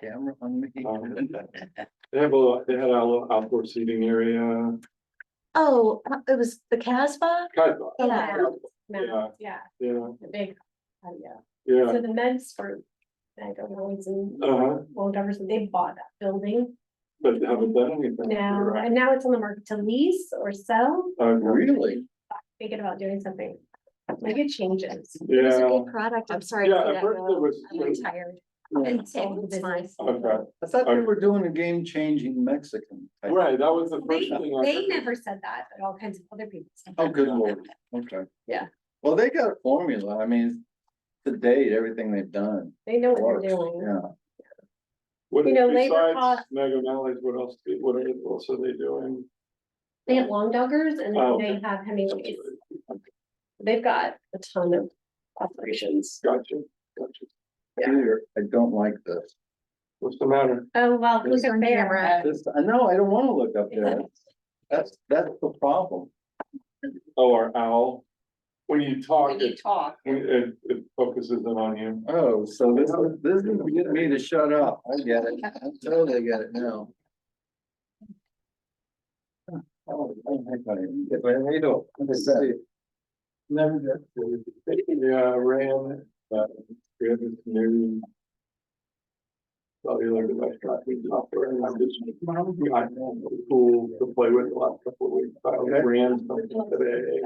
Camera on me. They had a little outdoor seating area. Oh, it was the Casbah? Kind of, Yeah. Yeah. Yeah, yeah, the big, yeah. yeah, So the men's for, I don't know, it's in uh-huh, Long Jefferson, they bought that building but they haven't done anything. now, Right. and now it's on the market to lease or sell. Really? Thinking about doing something, maybe it changes. It was a Yeah, good product. I'm sorry. Yeah, to see at that first go. it was- I'm retired. Yeah. It's fine. okay, I thought they were doing a game-changing Mexican. type- right, that was the first They, thing. I they heard. never said that, but all kinds of other people said Oh, that. good lord, okay. Yeah. Well, they got a formula, I mean, to date, everything they've done. They know what works, they're doing. Yeah, What You know, labor besides costs- Mega Malleys, what else are they doing? They have long doggers and Oh, then they okay. have Hemingways. They've got a ton of operations. Gotcha, gotcha. Peter, I don't like this. What's the matter? Oh, well, Who's look on at camera? there. This, I know, I don't wanna look up there. That's the problem. Oh, our owl. When you talk, When you talk. it focuses in on you. Oh, so this is getting me to shut up. I get it. I totally get it now. Oh, how you doing? Good to see you. Never Yeah, ran, we have this new. Cellular device tracking software and I'm just. I cool to play with the last couple of weeks. I ran something today.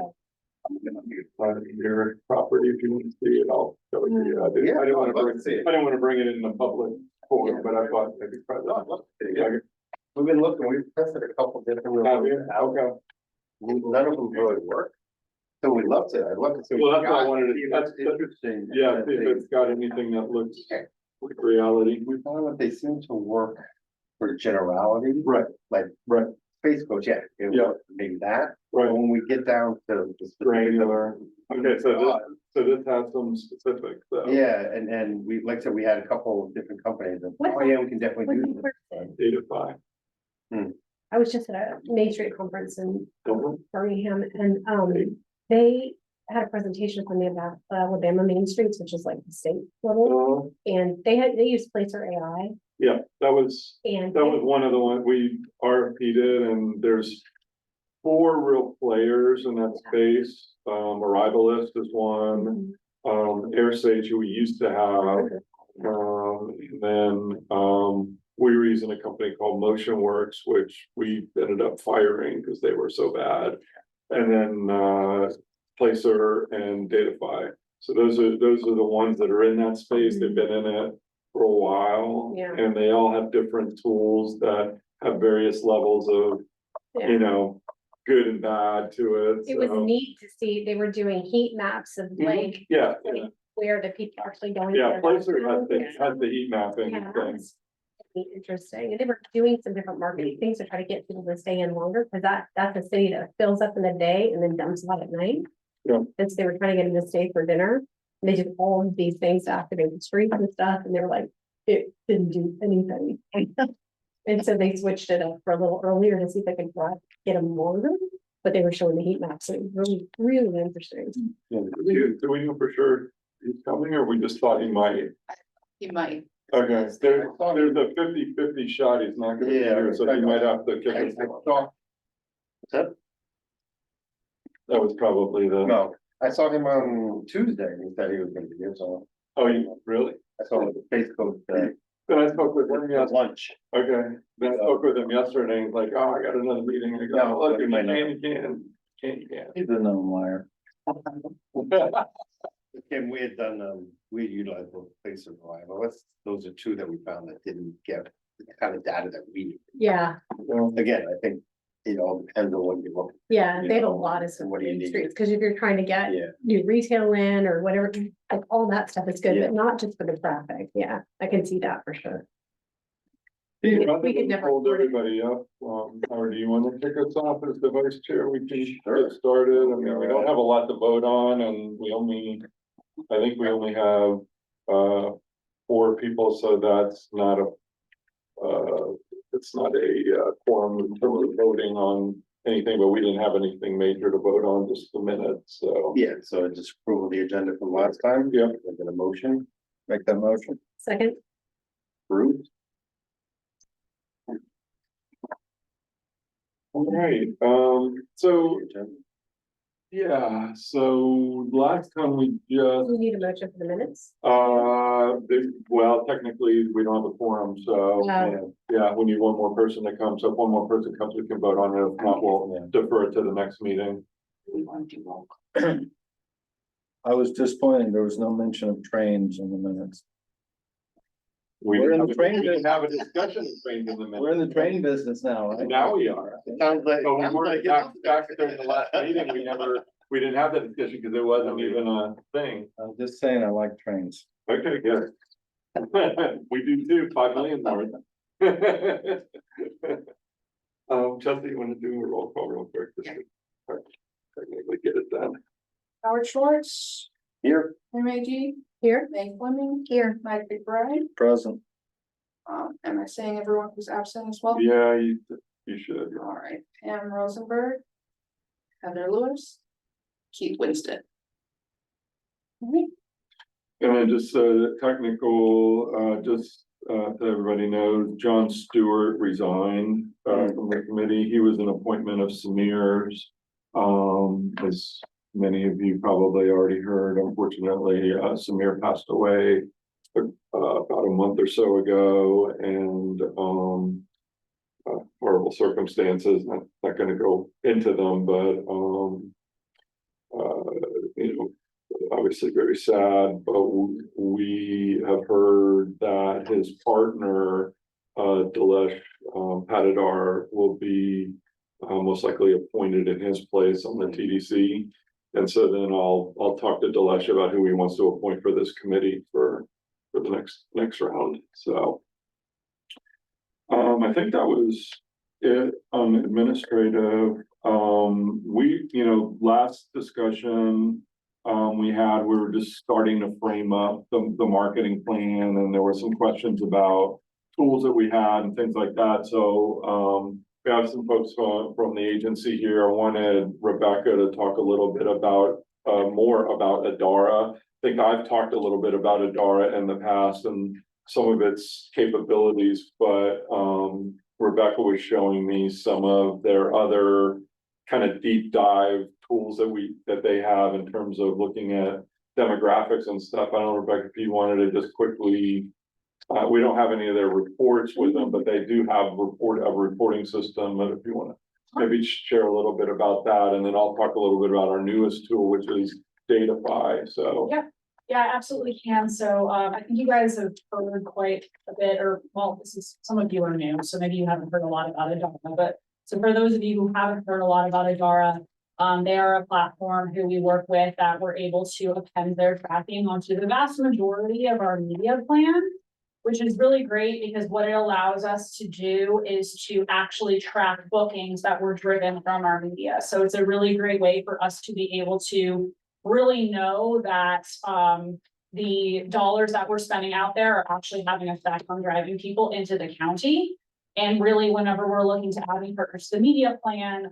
Your property, if you want to see it, I'll show it to you. I didn't want to bring, I didn't want to bring it in the public forum, but I thought maybe. Yeah. We've been looking, we've tested a couple different. Have you? Okay. None of them really work. So we'd love to, I'd love to see. Well, what that's what I you got. wanted to, that's Interesting. yeah, see if it's got anything that looks like reality. We found that they seem to work for generality. Right. Like, Right. Space Coast, yeah, it Yeah. works, maybe that, Right. but when we get down to the specifics of- Granular. Okay, so this has some specifics, so. Yeah, and we, like I said, we had a couple of different companies, and, What- oh yeah, we can definitely What do the this. person- Data five. I was just at a Main Street conference in Mhm. Birmingham and they had a presentation from me about Alabama Main Streets, which is like the state level. And they used Placer AI Yeah, that was and. one of the ones we RFP'd it and there's. Four real players in that space, Arrivalist is one, Air Sage, who we used to have. And then, we were using a company called MotionWorks, which we ended up firing because they were so bad. And then, Placer and Datafy. So those are the ones that are in that space. They've been in it for a while. Yeah. And they all have different tools that have various levels of, Yeah. you know, good and bad to it. It was so- neat to see, they were doing heat maps of Mhm. like Yeah, like, where the people are actually going. yeah, to Placer downtown. has the heat mapping Yeah, that thing. was interesting, and they were doing some different marketing things to try to get people to stay in longer, because that's a city that fills up in the day and then dumps out at night. Yeah. And so they were trying to get them to stay for dinner, and they did all of these things to activate the streets and stuff, and they were like, it didn't do anything. And so they switched it up for a little earlier to see if they could get them longer, but they were showing the heat maps, so it was really, really interesting. Yeah, do we know for sure he's coming or we just thought he might? You might. Okay, there's a 50-50 shot he's not gonna be Yeah, here, so he might have to kick I us. saw. What's that? That was probably the, No, I saw him on Tuesday, and he said he was gonna be here, so oh, you, really? I saw him at the Space Coast, Then I spoke with him yesterday. lunch. Okay, then I spoke with him yesterday, and he's like, oh, I got another meeting, and I go, No, look, if you you might not. can, you can. He's a known liar. And we had done, we had utilized both Placer and Arrival, those are two that we found that didn't get the kind of data that we need. Yeah, Again, I think it all depends on what you look. yeah, You they have a know, lot of stuff and what do you in need? streets, because if you're trying to get Yeah, new retail in or whatever, like all that stuff is good, Yeah. but not just for the traffic, yeah, I can see that for sure. Hey, We rather could than never hold afford it. everybody up, or do you want to kick us off as the vice chair? We can Sure. get started. I mean, we don't have a lot to vote on and I think we only have, 4 people, so that's not it's not a quorum in terms of voting on anything, but we didn't have anything major to vote on, just the minutes, so. yeah, so just approval of the agenda from last time. Yeah. I get a motion. Make that motion. Second, Bruce? All right, so, yeah, so last time we just, we need a motion for the minutes. well, technically, we don't have a quorum, so. No. Yeah, we need one more person to come, so if one more person comes, we can vote on it, if not, we'll defer it to the next meeting. I was disappointed, there was no mention of trains in the minutes. We're in the train We didn't have a discussion of trains in the We're in minute. the train business now, right? Now we are. Sounds like. But we sounds weren't like- back during the last meeting, we didn't have that discussion because it wasn't even a thing. I'm just saying I like trains. Okay, good. We do too, 5 million more. Chelsea, you want to do a roll call real quick? Just to technically get it done. Howard Schwartz, Here, MAG, Here, Meg Fleming, Here, Mike McBride. present. Am I saying everyone who's absent as well? Yeah, you should. All right, Pam Rosenberg, Heather Lewis, Keith Winston. And then just technical, just to everybody knows, John Stewart resigned from the committee. He was an appointment of Samir's. As many of you probably already heard, unfortunately, Samir passed away about a month or so ago, and horrible circumstances. Not going to go into them, but you know, obviously very sad. But we have heard that his partner, Dilesh Patidar, will be most likely appointed in his place on the TDC. And so then I'll talk to Dilesh about who he wants to appoint for this committee for the next round. So I think that was it on administrative. Last discussion we were just starting to frame up the marketing plan, and there were some questions about tools that we had and things like that. So we have some folks from the agency here. I wanted Rebecca to talk a little bit about more about Adara. I think I've talked a little bit about Adara in the past and some of its capabilities, but Rebecca was showing me some of their other kind of deep dive tools that they have in terms of looking at demographics and stuff. I don't know, Rebecca, if you wanted to just quickly, we don't have any of their reports with them, but they do have a reporting system. And if you want to maybe share a little bit about that, and then I'll talk a little bit about our newest tool, which is Datafy. So Yeah, I absolutely can. So I think you guys have heard quite a bit, or well, some of you are new, so maybe you haven't heard a lot about Adara. But so for those of you who haven't heard a lot about Adara, they are a platform who we work with that we're able to append their tracking onto the vast majority of our media plan, which is really great because what it allows us to do is to actually track bookings that were driven from our media. So it's a really great way for us to be able to really know that the dollars that we're spending out there are actually having an effect on driving people into the county. And really, whenever we're looking to add new partners to the media plan,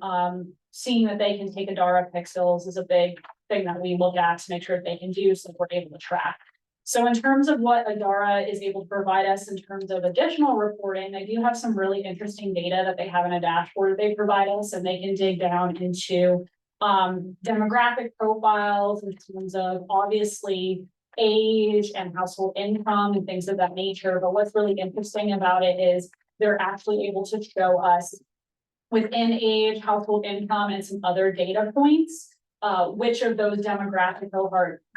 seeing that they can take Adara pixels is a big thing that we look at to make sure that they can do, so we're able to track. So in terms of what Adara is able to provide us in terms of additional reporting, they do have some really interesting data that they have in a dashboard that they provide us, and they can dig down into demographic profiles in terms of obviously age and household income and things of that nature. But what's really interesting about it is they're actually able to show us within age, household income, and some other data points, which of those demographic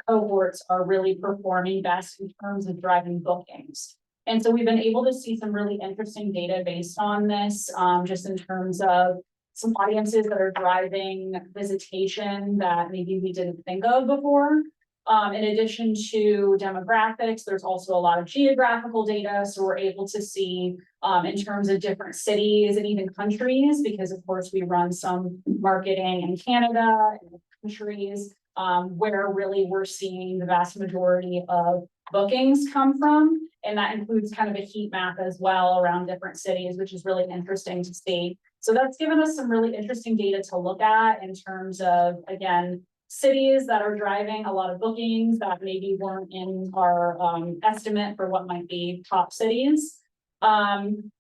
cohorts are really performing best in terms of driving bookings. And so we've been able to see some really interesting data based on this, just in terms of some audiences that are driving visitation that maybe we didn't think of before. In addition to demographics, there's also a lot of geographical data. So we're able to see in terms of different cities and even countries, because of course we run some marketing in Canada and countries where really we're seeing the vast majority of bookings come from. And that includes kind of a heat map as well around different cities, which is really interesting to see. So that's given us some really interesting data to look at in terms of, again, cities that are driving a lot of bookings that maybe weren't in our estimate for what might be top cities. I'm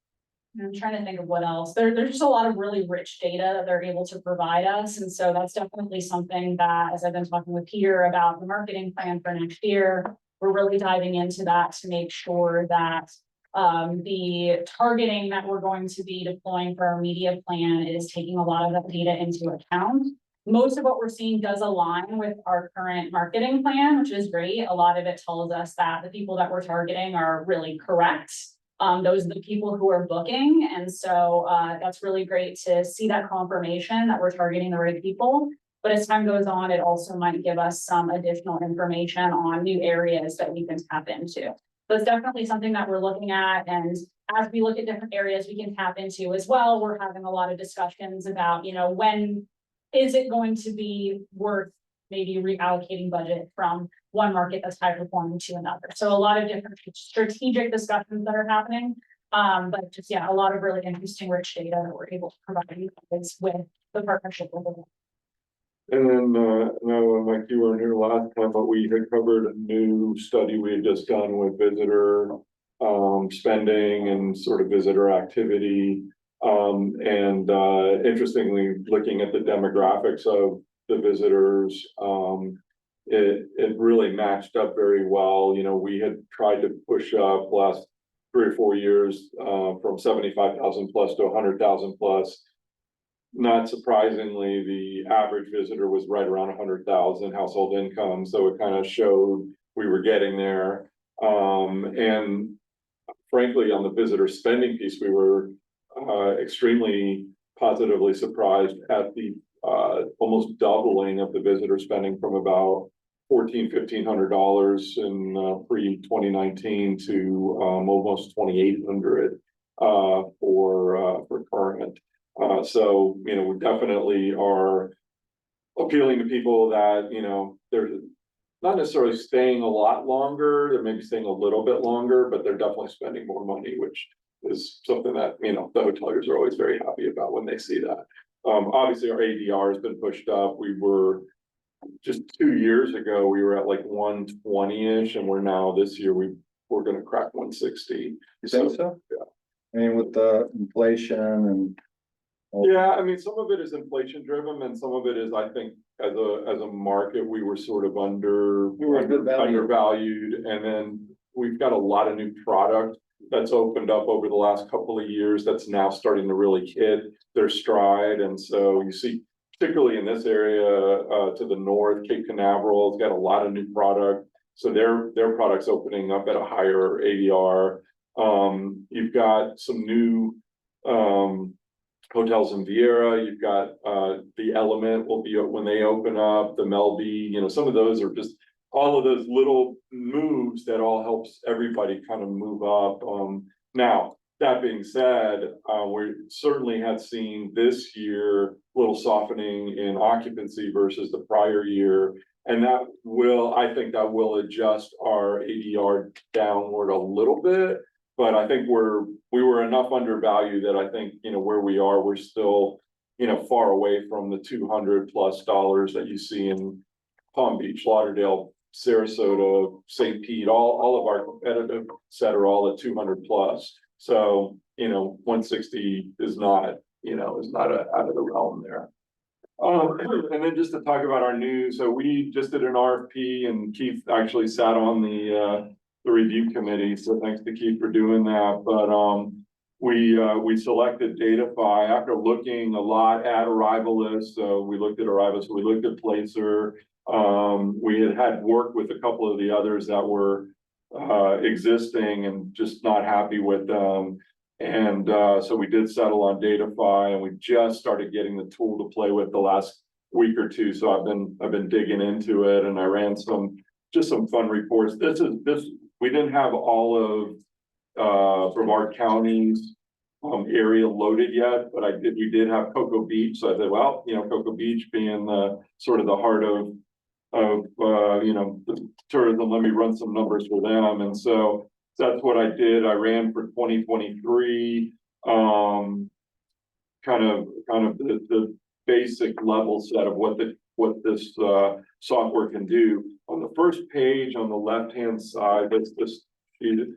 trying to think of what else. There's just a lot of really rich data that they're able to provide us. And so that's definitely something that, as I've been talking with Peter about the marketing plan for next year, we're really diving into that to make sure that the targeting that we're going to be deploying for our media plan is taking a lot of that data into account. Most of what we're seeing does align with our current marketing plan, which is great. A lot of it tells us that the people that we're targeting are really correct. Those are the people who are booking. And so that's really great to see that confirmation that we're targeting the right people. But as time goes on, it also might give us some additional information on new areas that we can tap into. So it's definitely something that we're looking at. And as we look at different areas we can tap into as well, we're having a lot of discussions about, you know, when is it going to be worth maybe reallocating budget from one market that's high performing to another. So a lot of different strategic discussions that are happening. But just, yeah, a lot of really interesting rich data that we're able to provide you guys with the partnership with them. And then, no, Mike, you weren't here last time, but we had covered a new study we had just done with visitor spending and sort of visitor activity. Interestingly, looking at the demographics of the visitors, it really matched up very well. You know, we had tried to push up last 3 or 4 years from 75,000 plus to 100,000 plus. Not surprisingly, the average visitor was right around 100,000 household income. So it kind of showed we were getting there. And frankly, on the visitor spending piece, we were extremely positively surprised at the almost doubling of the visitor spending from about $1,500 in pre-2019 to almost $2,800 for current. So, you know, we definitely are appealing to people that, you know, they're not necessarily staying a lot longer, they're maybe staying a little bit longer, but they're definitely spending more money, which is something that, you know, the hoteliers are always very happy about when they see that. Obviously our ADR has been pushed up. We were just 2 years ago, we were at like 120-ish, and we're now this year, we're going to crack 160. You think so? Yeah. I mean, with the inflation and. Yeah, I mean, some of it is inflation driven and some of it is, I think, as a market, we were sort of undervalued. And then we've got a lot of new product that's opened up over the last couple of years that's now starting to really hit their stride. And so you see, particularly in this area to the north, Cape Canaveral has got a lot of new product. So their product's opening up at a higher ADR. You've got some new hotels in Vieira. You've got the Element will be when they open up, the Melby, you know, some of those are just all of those little moves that all helps everybody kind of move up. Now, that being said, we certainly had seen this year a little softening in occupancy versus the prior year. And that will, I think that will adjust our ADR downward a little bit. But I think we were enough undervalued that I think, you know, where we are, we're still, you know, far away from the $200+ that you see in Palm Beach, Lauderdale, Sarasota, St. Pete, all of our competitive set are all at 200+. So, you know, 160 is not, you know, is not out of the realm there. And then just to talk about our news, so we just did an RFP and Keith actually sat on the review committee. So thanks to Keith for doing that. But we selected Datafy after looking a lot at Arrivalist. So we looked at Arrivalist, we looked at Placer. We had worked with a couple of the others that were existing and just not happy with them. And so we did settle on Datafy, and we just started getting the tool to play with the last week or two. So I've been digging into it, and I ran some fun reports. We didn't have all of Brevard County's area loaded yet, but we did have Cocoa Beach. So I said, well, you know, Cocoa Beach being the sort of the heart of you know, the tourism, let me run some numbers for them. And so that's what I did. I ran for 2023, kind of the basic level set of what the what this software can do. On the first page, on the left-hand side, that's this, you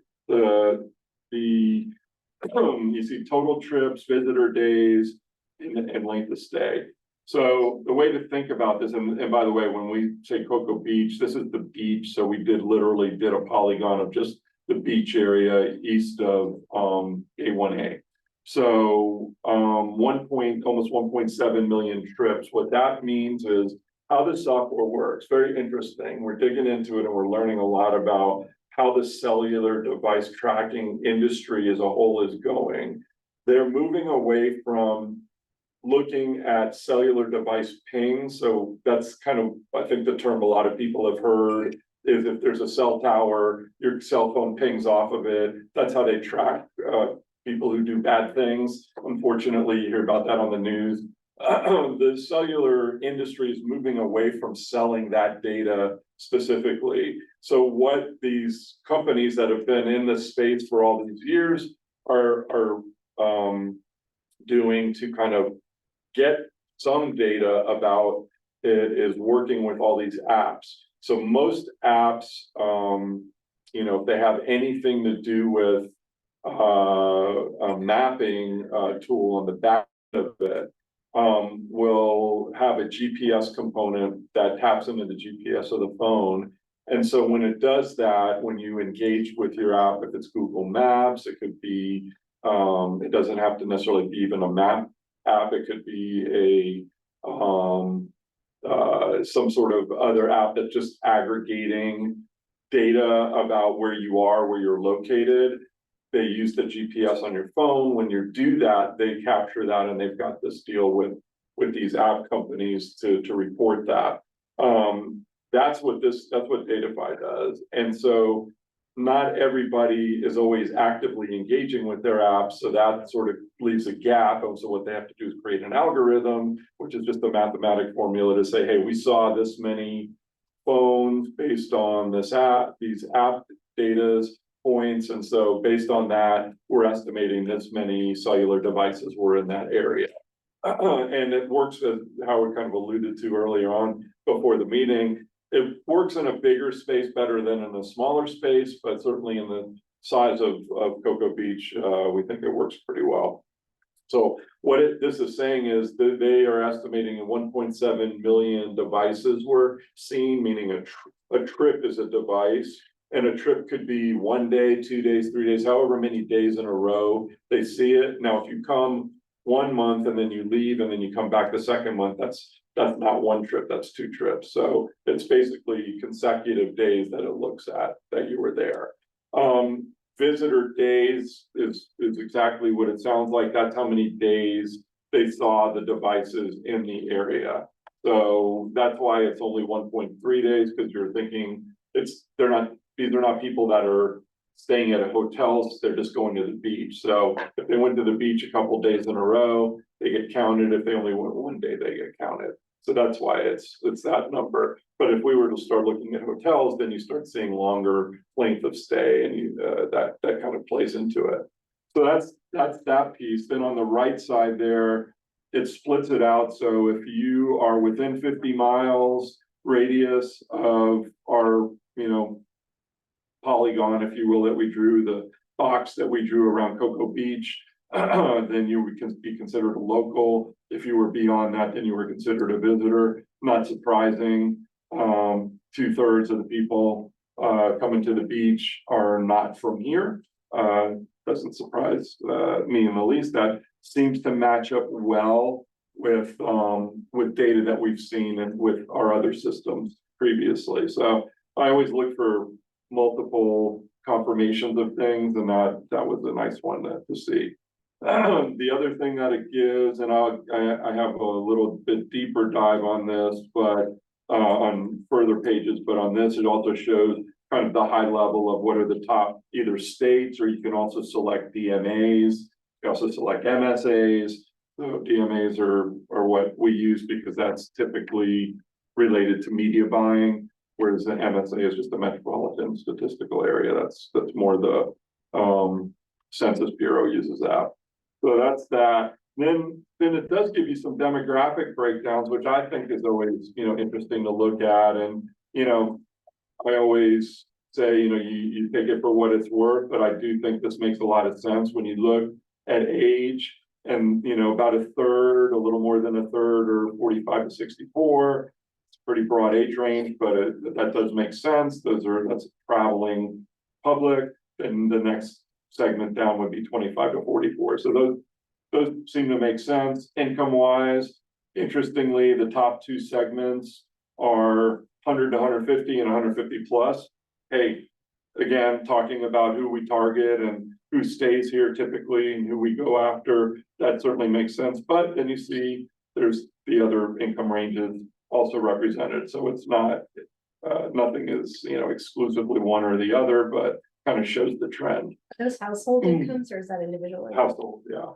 see total trips, visitor days, and length of stay. So the way to think about this, and by the way, when we say Cocoa Beach, this is the beach, so we literally did a polygon of just the beach area east of A1A. So almost 1.7 million trips. What that means is how the software works. Very interesting. We're digging into it and we're learning a lot about how the cellular device tracking industry as a whole is going. They're moving away from looking at cellular device ping. So that's kind of, I think, the term a lot of people have heard is if there's a cell tower, your cell phone pings off of it. That's how they track people who do bad things. Unfortunately, you hear about that on the news. The cellular industry is moving away from selling that data specifically. So what these companies that have been in this space for all these years are doing to kind of get some data about it is working with all these apps. So most apps, if they have anything to do with a mapping tool on the back of it, will have a GPS component that taps into the GPS of the phone. And so when it does that, when you engage with your app, if it's Google Maps, it could be, it doesn't have to necessarily be even a map app, it could be some sort of other app that's just aggregating data about where you are, where you're located. They use the GPS on your phone. When you do that, they capture that, and they've got this deal with these app companies to report that. That's what Datafy does. And so not everybody is always actively engaging with their apps. So that sort of leaves a gap. And so what they have to do is create an algorithm, which is just a mathematic formula to say, hey, we saw this many phones based on this app, these app data points. And so based on that, we're estimating this many cellular devices were in that area. And it works, as Howard kind of alluded to earlier on before the meeting. It works in a bigger space better than in a smaller space, but certainly in the size of Cocoa Beach, we think it works pretty well. So what this is saying is that they are estimating 1.7 million devices were seen, meaning a trip is a device, and a trip could be 1 day, 2 days, 3 days, however many days in a row they see it. Now, if you come 1 month and then you leave and then you come back the second month, that's not one trip, that's 2 trips. So it's basically consecutive days that it looks at that you were there. Visitor days is exactly what it sounds like. That's how many days they saw the devices in the area. So that's why it's only 1.3 days, because you're thinking these are not people that are staying at a hotel, they're just going to the beach. So if they went to the beach a couple days in a row, they get counted. If they only went 1 day, they get counted. So that's why it's that number. But if we were to start looking at hotels, then you start seeing longer length of stay, and that kind of plays into it. So that's that piece. Then on the right side there, it splits it out. So if you are within 50 miles radius of our, polygon, if you will, that we drew, the box that we drew around Cocoa Beach, then you would be considered a local. If you were beyond that, then you were considered a visitor. Not surprising. 2/3 of the people coming to the beach are not from here. Doesn't surprise me in the least. That seems to match up well with data that we've seen and with our other systems previously. So I always look for multiple confirmations of things, and that was a nice one to see. The other thing that it gives, and I have a little bit deeper dive on this, but on further pages, but on this, it also shows kind of the high level of what are the top either states, or you can also select DMAs. You also select MSAs. So DMAs are what we use because that's typically related to media buying, whereas an MSA is just a metropolitan statistical area. That's more the Census Bureau uses that. So that's that. Then it does give you some demographic breakdowns, which I think is always, interesting to look at, and, I always say, you take it for what it's worth, but I do think this makes a lot of sense when you look at age. And, about a third, a little more than a third, or 45 to 64. It's a pretty broad age range, but that does make sense. That's traveling public. And the next segment down would be 25 to 44. So those seem to make sense. Income wise, interestingly, the top two segments are 100 to 150 and 150 plus. Hey, again, talking about who we target and who stays here typically and who we go after, that certainly makes sense. But then you see there's the other income ranges also represented. So it's not, nothing is, exclusively one or the other, but kind of shows the trend. Are those household incomes or is that individual? income? Household, yeah.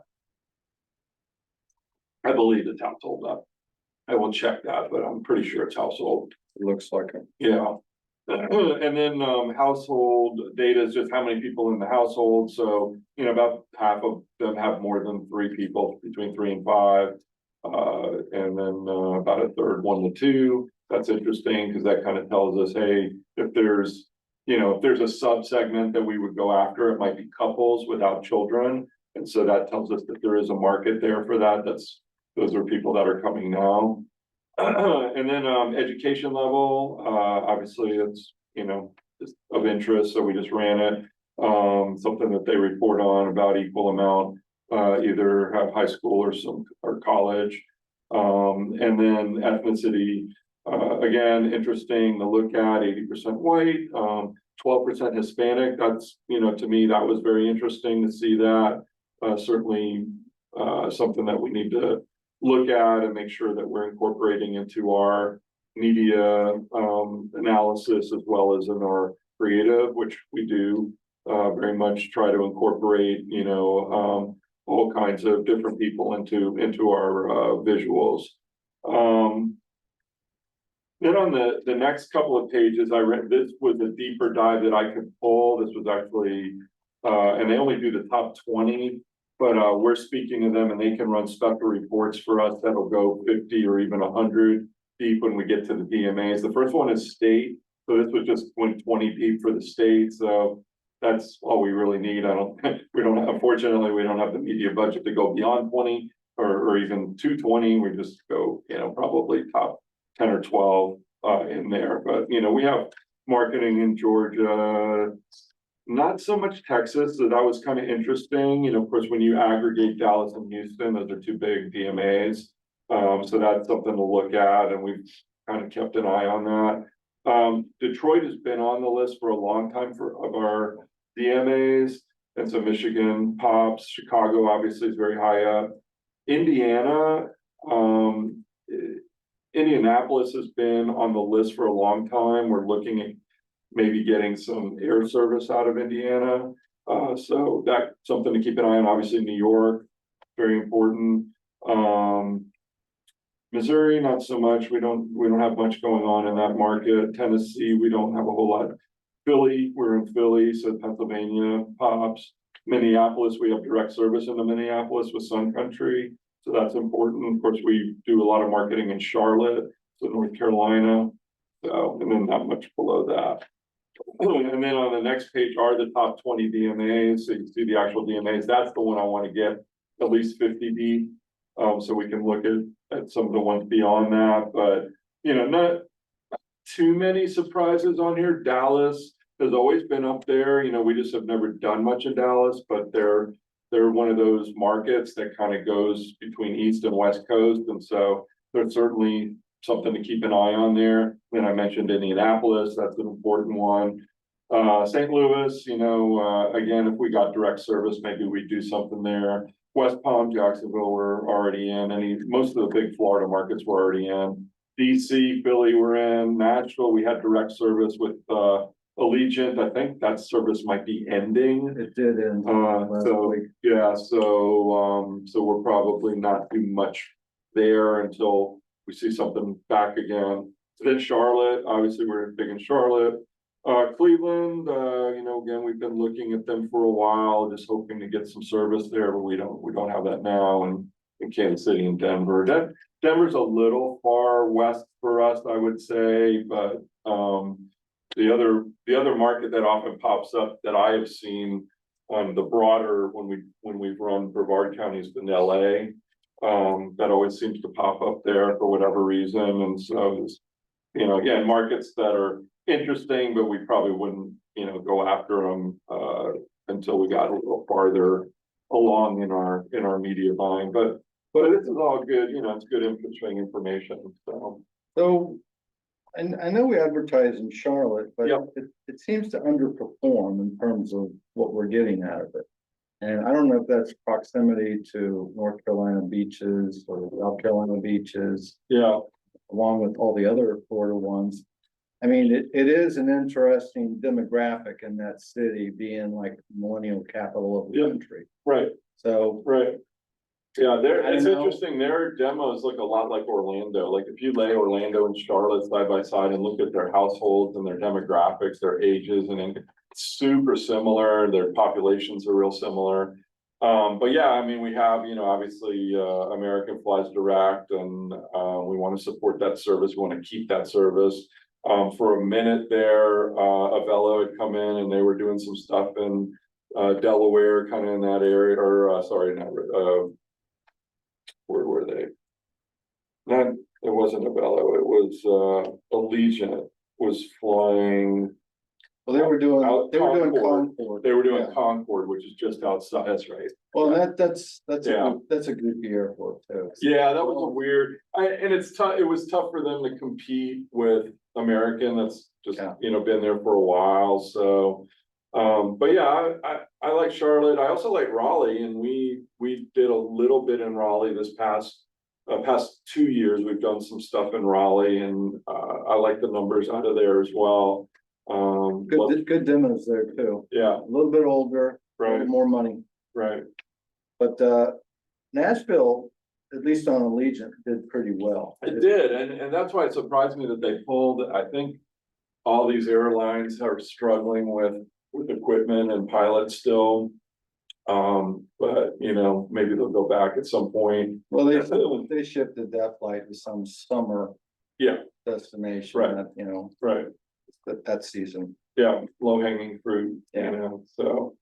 I believe it's household up. I will check that, but I'm pretty sure it's household. It looks like it. Yeah. And then household data is just how many people in the household. So, about half of them have more than 3 people, between 3 and 5. And then about a third, 1 to 2. That's interesting because that kind of tells us, hey, if there's a sub segment that we would go after, it might be couples without children. And so that tells us that there is a market there for that. Those are people that are coming now. And then education level, obviously it's, just of interest, so we just ran it. Something that they report on about equal amount, either have high school or college. And then ethnicity, again, interesting to look at, 80% white, 12% Hispanic. That's, to me, that was very interesting to see that. Certainly something that we need to look at and make sure that we're incorporating into our media analysis as well as in our creative, which we do very much try to incorporate, all kinds of different people into our visuals. Then on the next couple of pages, I read, this was a deeper dive that I could pull. This was actually, and they only do the top 20. But we're speaking to them and they can run special reports for us that'll go 50 or even 100 deep when we get to the DMAs. The first one is state. So this was just went 20 deep for the state. So that's all we really need. Unfortunately, we don't have the media budget to go beyond 20 or even 220. We just go, probably top 10 or 12 in there. But, we have marketing in Georgia. Not so much Texas, so that was kind of interesting. Of course, when you aggregate Dallas and Houston, those are 2 big DMAs. So that's something to look at, and we've kind of kept an eye on that. Detroit has been on the list for a long time of our DMAs, and so Michigan pops, Chicago obviously is very high up. Indiana, Indianapolis has been on the list for a long time. We're looking at maybe getting some air service out of Indiana. So that's something to keep an eye on. Obviously, New York, very important. Missouri, not so much. We don't have much going on in that market. Tennessee, we don't have a whole lot. Philly, we're in Philly, so Pennsylvania pops. Minneapolis, we have direct service into Minneapolis with Sun Country, so that's important. Of course, we do a lot of marketing in Charlotte, so North Carolina. So, and then not much below that. And then on the next page are the top 20 DMAs. So you see the actual DMAs. That's the one I want to get at least 50 deep. So we can look at some of the ones beyond that. But, not too many surprises on here. Dallas has always been up there. We just have never done much in Dallas, but they're one of those markets that kind of goes between East and West Coast. And so there's certainly something to keep an eye on there. Then I mentioned Indianapolis, that's an important one. St. Louis, again, if we got direct service, maybe we'd do something there. West Palm, Jacksonville, we're already in. Most of the big Florida markets we're already in. DC, Philly, we're in. Nashville, we had direct service with Allegiant. I think that service might be ending. It did end. So we're probably not doing much there until we see something back again. Then Charlotte, obviously we're big in Charlotte. Cleveland, again, we've been looking at them for a while, just hoping to get some service there, but we don't have that now. And in Kansas City and Denver. Denver's a little far west for us, I would say, but, the other market that often pops up that I have seen on the broader, when we've run Brevard County has been LA. That always seems to pop up there for whatever reason, and so there's, again, markets that are interesting, but we probably wouldn't, go after them, until we got a little farther along in our media buying, but this is all good, it's good interesting information, so. So, and I know we advertise in Charlotte, but Yep. it seems to underperform in terms of what we're getting out of it. And I don't know if that's proximity to North Carolina beaches or South Carolina beaches, Yeah, along with all the other Florida ones. I mean, it is an interesting demographic in that city being like millennial capital of the Yep. country. right, So, right. Yeah, I it's don't know. interesting, their demos look a lot like Orlando, like if you lay Orlando and Charlotte side by side and look at their households and their demographics, their ages and income, super similar, their populations are real similar. But yeah, I mean, we have, obviously, American flies direct and, we want to support that service, we want to keep that service. For a minute there, Avelo had come in and they were doing some stuff in, Delaware, kind of in that area, or, sorry, not, where were they? Not, it wasn't Avelo, it was, Allegiant was flying, well, they were doing Concord. Concord. they were doing Yeah. Concord, which is just outside, that's right. Well, that's Yeah. that's a good airport too. Yeah, that was a weird, and it's tough, it was tough for them to compete with American, that's just, Yeah. been there for a while, so. But yeah, I like Charlotte, I also like Raleigh, and we did a little bit in Raleigh this past 2 years, we've done some stuff in Raleigh, and, I like the numbers out of there as well. Good demos there too. Yeah, A little bit older, a little right, more money, right, but Nashville, at least on Allegiant, did pretty well. it did, and that's why it surprised me that they pulled, I think. All these airlines are struggling with equipment and pilots still. But maybe they'll go back at some point. Well, they shifted that flight to some summer. Yeah. Destination, Right. that, Right, that season. yeah, low hanging fruit, Yeah. so.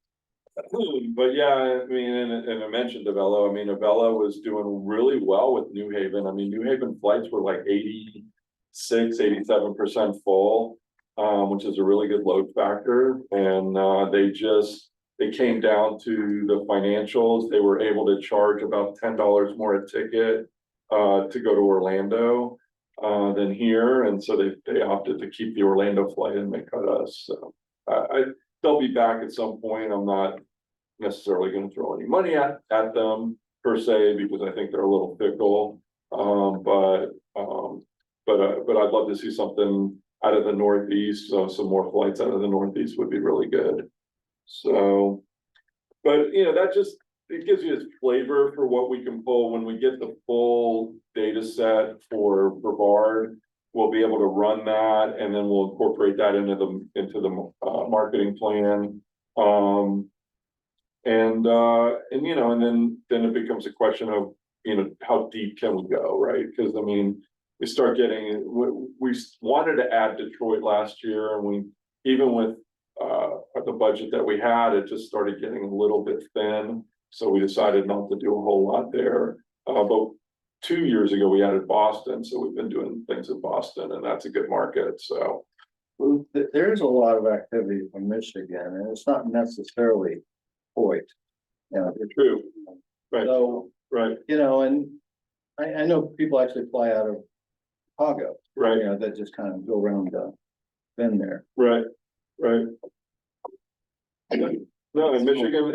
But yeah, I mean, and I mentioned Avelo, Avelo was doing really well with New Haven, New Haven flights were like 86-87% full. Which is a really good load factor, and they came down to the financials, they were able to charge about $10 more a ticket. To go to Orlando, than here, and so they opted to keep the Orlando flight and they cut us, so. They'll be back at some point, I'm not necessarily gonna throw any money at them per se, because I think they're a little fickle. But I'd love to see something out of the Northeast, so some more flights out of the Northeast would be really good. So, but it gives you a flavor for what we can pull when we get the full data set for Brevard. We'll be able to run that, and then we'll incorporate that into the marketing plan. And then it becomes a question of, how deep can we go, right? Because we start getting, we wanted to add Detroit last year, and even with the budget that we had, it just started getting a little bit thin. So we decided not to do a whole lot there. But 2 years ago, we added Boston, so we've been doing things in Boston, and that's a good market, so. Well, there's a lot of activity from Michigan, and it's not necessarily Detroit. True, right, So, right, and I know people actually fly out of Chicago, right, that just kind of go around Bend there. right, right. No, in Michigan,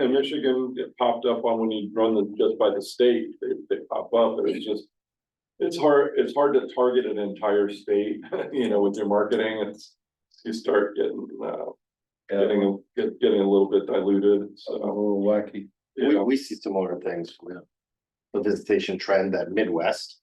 it popped up on when you run just by the state, they pop up, and it's hard to target an entire state, with your marketing, you start getting a little bit diluted, A so. little wacky. We see similar things, the visitation trend at Midwest,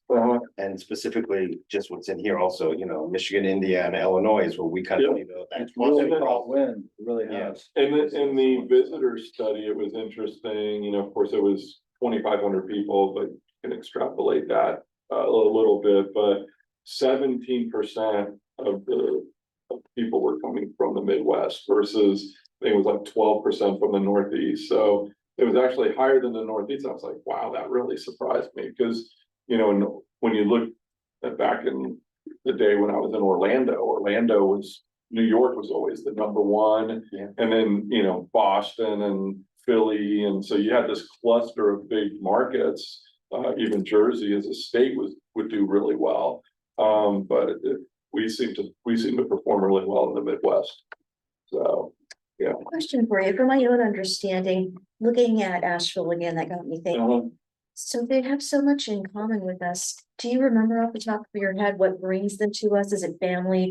and specifically just what's in here also, Michigan, Indiana, Illinois is where we kind of, It's that's really really caught wind, it really Yeah. has. In the visitor study, it was interesting, of course, it was 2,500 people, but can extrapolate that a little bit, but 17% of people were coming from the Midwest versus I think it was like 12% from the Northeast. So it was actually higher than the Northeast. I was like, wow, that really surprised me because, you know, and when you look at back in the day when I was in Orlando, New York was always the number one. Yeah. And then, you know, Boston and Philly. And so you had this cluster of big markets. Even Jersey as a state would do really well. But we seem to perform really well in the Midwest. So, yeah. Question for you, for my own understanding, looking at Asheville again, that got me thinking. So they have so much in common with us. Do you remember off the top of your head what brings them to us? Is it family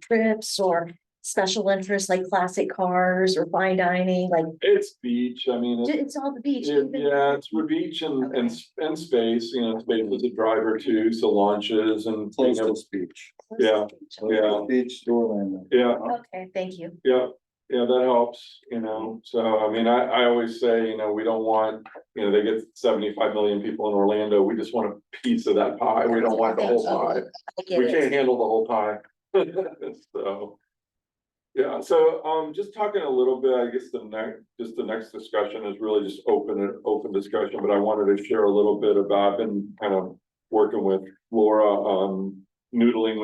trips or special interests like classic cars or fine dining? Like It's beach. I mean, it's all the beach. yeah, it's for beach and space. You know, space is a driver too. So launches and Close to speech. Yeah. Yeah. Beach to Orlando. yeah. Okay, thank you. Yeah, yeah, that helps, you know, so I mean, I always say, you know, we don't want, you know, they get 75 million people in Orlando, we just want a piece of that pie, we don't want the whole pie. I get We it. can't handle the whole pie. So. Yeah, so just talking a little bit, I guess the next discussion is really just open discussion, but I wanted to share a little bit about, I've been kind of working with Laura noodling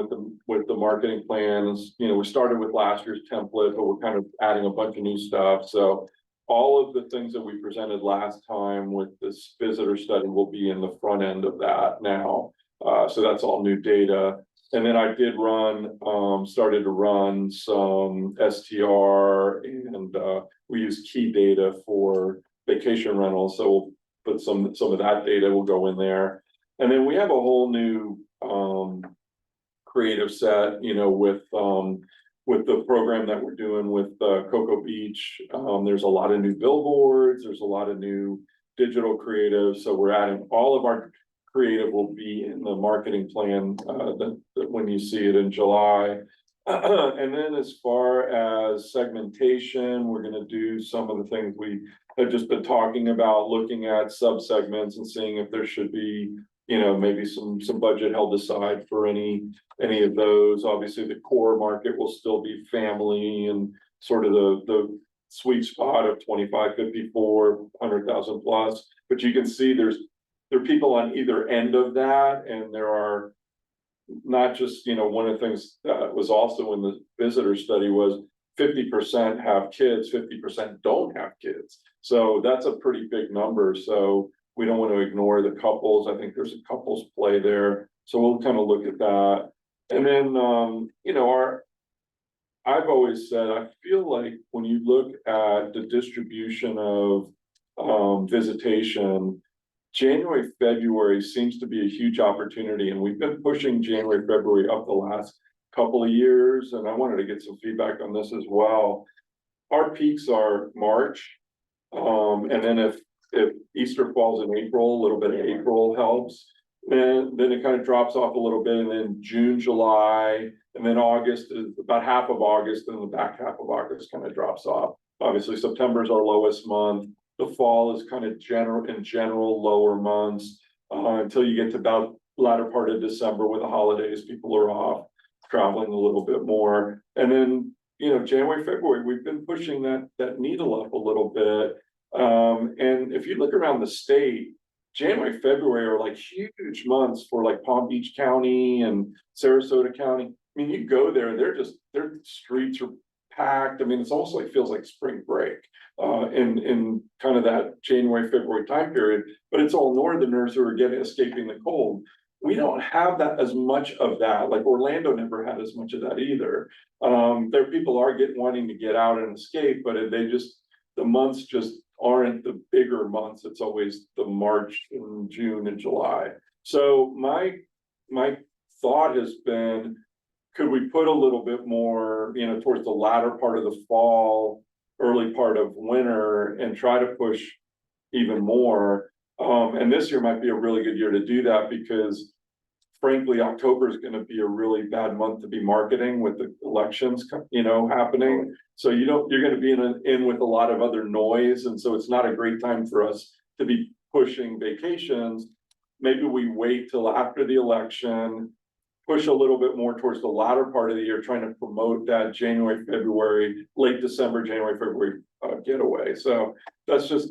with the marketing plans. You know, we started with last year's template, but we're kind of adding a bunch of new stuff. So all of the things that we presented last time with this visitor study will be in the front end of that now. So that's all new data. And then I did started to run some STR and we use key data for vacation rentals. So we'll put some of that data will go in there. And then we have a whole new creative set, you know, with the program that we're doing with Cocoa Beach. There's a lot of new billboards, there's a lot of new digital creative. So we're adding all of our creative will be in the marketing plan that when you see it in July. And then as far as segmentation, we're going to do some of the things we have just been talking about, looking at subsegments and seeing if there should be, you know, maybe some budget held aside for any of those. Obviously, the core market will still be family and sort of the sweet spot of 25, 54, 100,000 plus. But you can see there are people on either end of that, and there are not just, you know, one of the things that was also in the visitor study was 50% have kids, 50% don't have kids. So that's a pretty big number. So we don't want to ignore the couples. I think there's a couples play there. So we'll kind of look at that. And then, you know, I've always said, I feel like when you look at the distribution of visitation, January, February seems to be a huge opportunity. And we've been pushing January, February up the last couple of years. And I wanted to get some feedback on this as well. Our peaks are March. And then if Easter falls in April, a little bit of April helps. And then it kind of drops off a little bit, and then June, July, and then August is about half of August, and the back half of August kind of drops off. Obviously, September is our lowest month. The fall is kind of in general lower months until you get to about latter part of December with the holidays. People are off traveling a little bit more, and then, you know, January, February, we've been pushing that needle up a little bit. And if you look around the state, January, February are like huge months for like Palm Beach County and Sarasota County. I mean, you go there, their streets are packed. I mean, it's almost like feels like spring break in kind of that January, February time period, but it's all northerners who are escaping the cold. We don't have that as much of that. Like Orlando never had as much of that either. There people are wanting to get out and escape, but the months just aren't the bigger months. It's always the March and June and July. So my thought has been, could we put a little bit more, you know, towards the latter part of the fall, early part of winter, and try to push even more. And this year might be a really good year to do that because frankly, October is going to be a really bad month to be marketing with the elections, you know, happening. So you're going to be in with a lot of other noise. And so it's not a great time for us to be pushing vacations. maybe we wait till after the election. Push a little bit more towards the latter part of the year, trying to promote that January, February, late December, January, February getaway. So that's just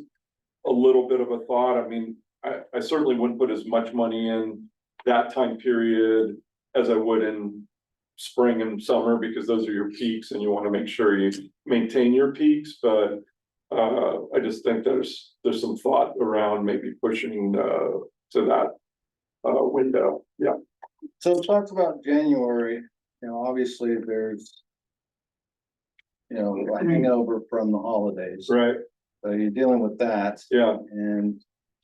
a little bit of a thought. I mean, I certainly wouldn't put as much money in that time period as I would in spring and summer, because those are your peaks and you want to make sure you maintain your peaks. But I just think there's some thought around maybe pushing to that window. Yeah. So talk about January, obviously there's. A hangover from the holidays, Right. so you're dealing with that, Yeah. and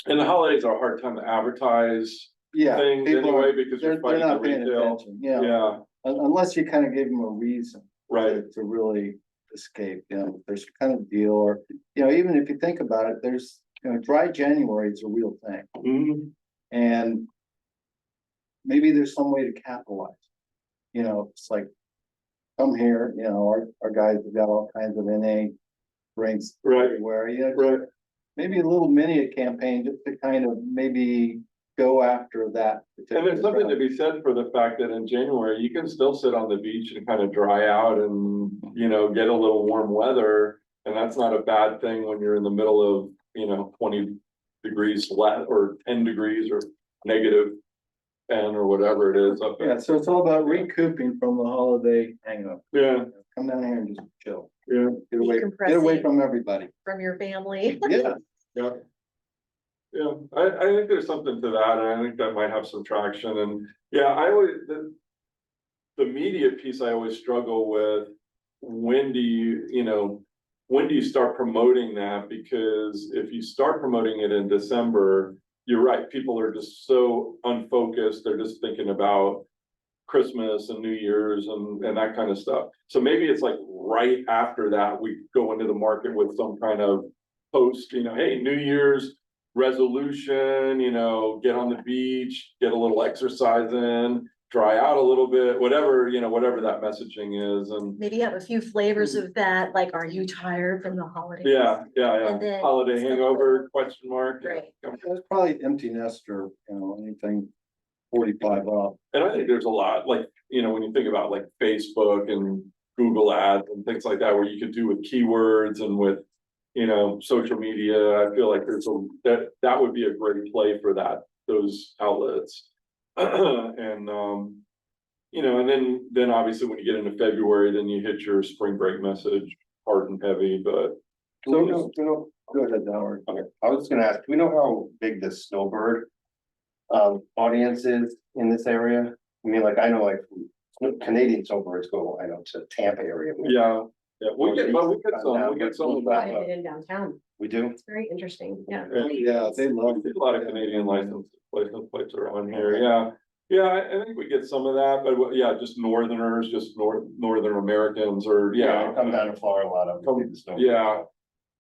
And the holidays are a hard time to advertise yeah. things people anyway, are- because They're you're fighting the not paying retail. attention, Yeah, unless you kind of give them a reason. right. To really escape, there's kind of deal, or, even if you think about it, there's, dry January is a real thing. Mhm. And maybe there's some way to capitalize. It's like, come here, our guys have got all kinds of NA drinks Right. everywhere, Right. maybe a little mini campaign just to kind of maybe go after that. And there's something to be said for the fact that in January, you can still sit on the beach and kind of dry out and, get a little warm weather. And that's not a bad thing when you're in the middle of, 20 degrees flat or 10 degrees or negative 10 or whatever it is up Yeah, there. so it's all about recouping from the holiday hangover. Yeah, Come down here and just chill, yeah, get away Decompressing. from everybody. From your family. Yeah. yeah. Yeah, I think there's something to that, and I think that might have some traction, and yeah, I always, the media piece I always struggle with. When do you start promoting that? Because if you start promoting it in December, you're right, people are just so unfocused, they're just thinking about Christmas and New Year's and that kind of stuff. So maybe it's like right after that, we go into the market with some kind of post, hey, New Year's resolution, get on the beach, get a little exercise in, dry out a little bit, whatever, whatever that messaging is. And Maybe have a few flavors of that, like, are you tired from the holidays? yeah, And then- holiday hangover, question mark. Right. That's probably empty nester, anything 45 up. And I think there's a lot, like, when you think about like Facebook and Google ads and things like that, where you could do with keywords and with, social media, I feel like that would be a great play for those outlets. And, and then obviously when you get into February, then you hit your spring break message hard and heavy, but. So, Go ahead, Howard. okay, I was just gonna ask, do we know how big the snowbird audience is in this area? I mean, like, I know like Canadian snowbirds go, I know, to Tampa area. Yeah, we get some of I that. did in downtown. We do? It's very interesting, yeah. Yeah, they love A lot of Canadian license plates around here, yeah. Yeah, I think we get some of that, but yeah, just northerners, just northern Americans, or I come down to Florida a lot of. yeah.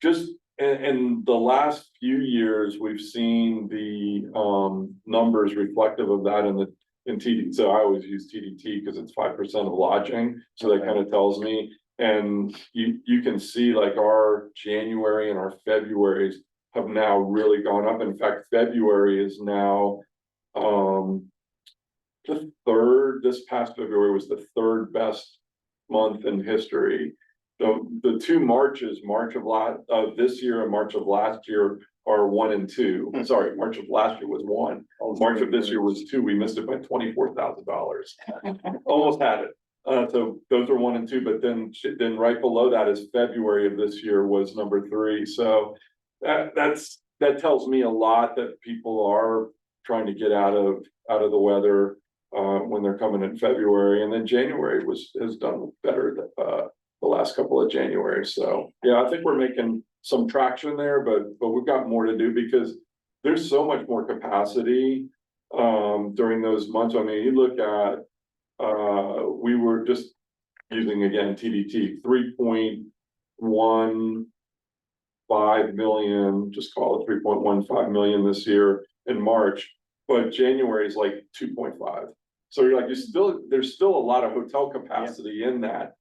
Just in the last few years, we've seen the numbers reflective of that in TD. So I always use TDT because it's 5% of lodging, so that kind of tells me. And you can see like our January and our February's have now really gone up. In fact, February is now this past February was the third best month in history. The two Marches, March of this year and March of last year, are 1 and 2. Sorry, March of last year was 1. March of this year was 2. We missed it by $24,000. Almost had it. So those are 1 and 2, but then right below that is February of this year was number 3. So that tells me a lot that people are trying to get out of the weather when they're coming in February, and then January has done better the last couple of January. So yeah, I think we're making some traction there, but we've got more to do because there's so much more capacity during those months. I mean, you look at we were just using again TDT 3.15 million, just call it 3.15 million this year in March, but January is like 2.5. So you're like, there's still a lot of hotel capacity in that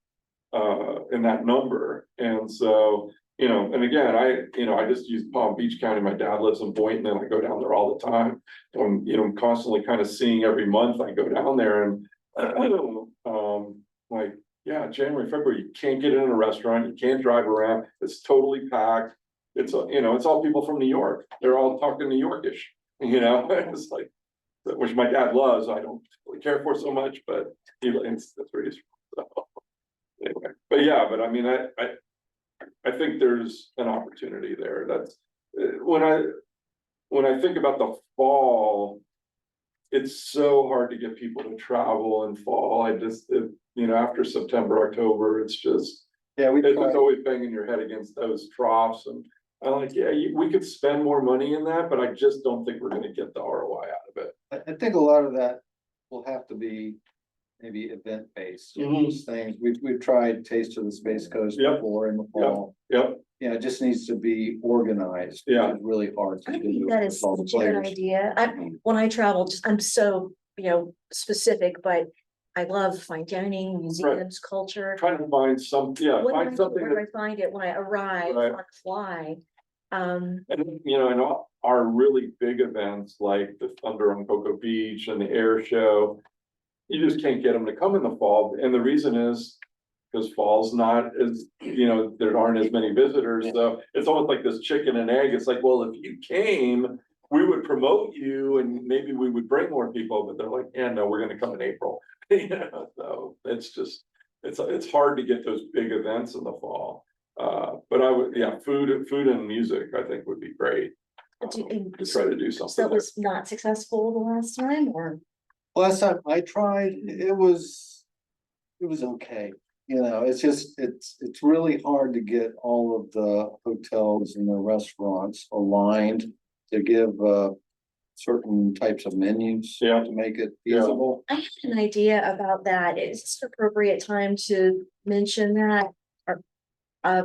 number. And so you know, and again, I just use Palm Beach County, my dad lives in Boynton, and I go down there all the time. You know, I'm constantly kind of seeing every month I go down there and, like, yeah, January, February, you can't get in a restaurant, you can't drive around, it's totally packed. It's, you know, it's all people from New York, they're all talking New Yorkish, you know, it's like, which my dad loves, I don't really care for so much, but that's where he's from, so. Anyway, but yeah, but I mean, I think there's an opportunity there, that's, when I think about the fall. It's so hard to get people to travel in fall, you know, after September, October, it's just. Yeah, we It's tried. just always banging your head against those troughs, and I'm like, yeah, we could spend more money in that, but I just don't think we're gonna get the ROI out of it. I think a lot of that will have to be maybe event based. Mhm. Those things, we've tried Taste of the Space Coast Yep. before in the fall. Yep, Yeah, it just needs to be organized. Yeah. It's really hard to I do. think that with is all a the good players. idea. When I travel, I'm so, specific, but I love fine dining, museums, culture. trying to find some, yeah, What do I find do? something Where do that, I find it when I arrive Right. on the fly? and you know, and our really big events like the Thunder on Cocoa Beach and the air show. You just can't get them to come in the fall, and the reason is. Because fall's not as, you know, there aren't as many visitors, so it's almost like this chicken and egg, it's like, well, if you came. We would promote you and maybe we would bring more people, but they're like, yeah, no, we're gonna come in April. You know, so it's just, it's hard to get those big events in the fall. But I would, yeah, food and music, I think would be great. To try to do So something it there. was not successful the last time, or? Last time I tried, it was okay. You know, it's just, it's really hard to get all of the hotels and the restaurants aligned to give, certain types of menus. Yeah. To make it Yeah. feasible. I have an idea about that. Is this an appropriate time to mention that? Or,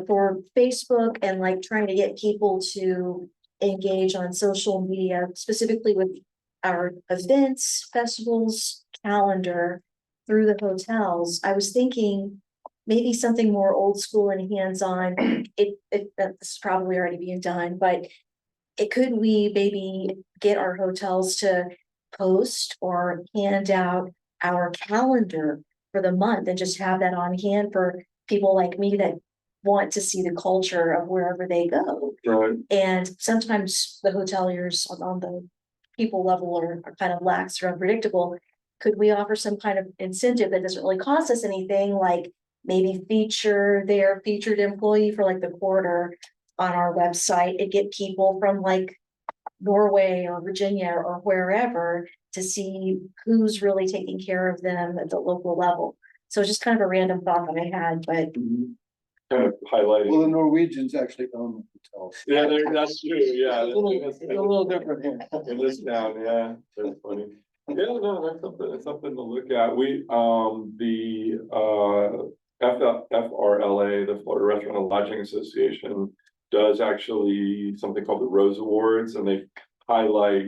for Facebook and like trying to get people to engage on social media, specifically with our events, festivals, calendar through the hotels. I was thinking maybe something more old school and hands-on. That's probably already being done, but could we maybe get our hotels to post or hand out our calendar for the month and just have that on hand for people like me that want to see the culture of wherever they go? Right, And sometimes the hoteliers on the people level are kind of lax or unpredictable. Could we offer some kind of incentive that doesn't really cost us anything, like maybe feature their featured employee for like the quarter on our website and get people from like Norway or Virginia or wherever to see who's really taking care of them at the local level? So it's just kind of a random thought that I had, but kind of highlighting. Well, the Norwegians actually own the hotels. Yeah, that's true, yeah. It's a little different here. In this town, yeah, that's funny. Yeah, no, that's something to look at. We, FRLA, the Florida Restaurant and Lodging Association, does actually something called the Rose Awards, and they highlight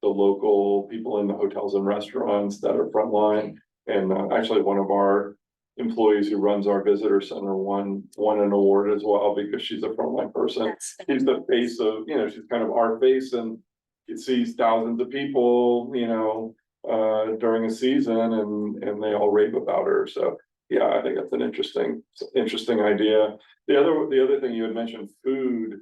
the local people in the hotels and restaurants that are frontline. And actually, one of our employees who runs our visitor center won an award as well, because she's a frontline person. that's. She's the face of, you know, she's kind of our face, and it sees thousands of people, you know, during a season, and they all rave about her. So, yeah, I think that's an interesting idea. The other thing you had mentioned, food.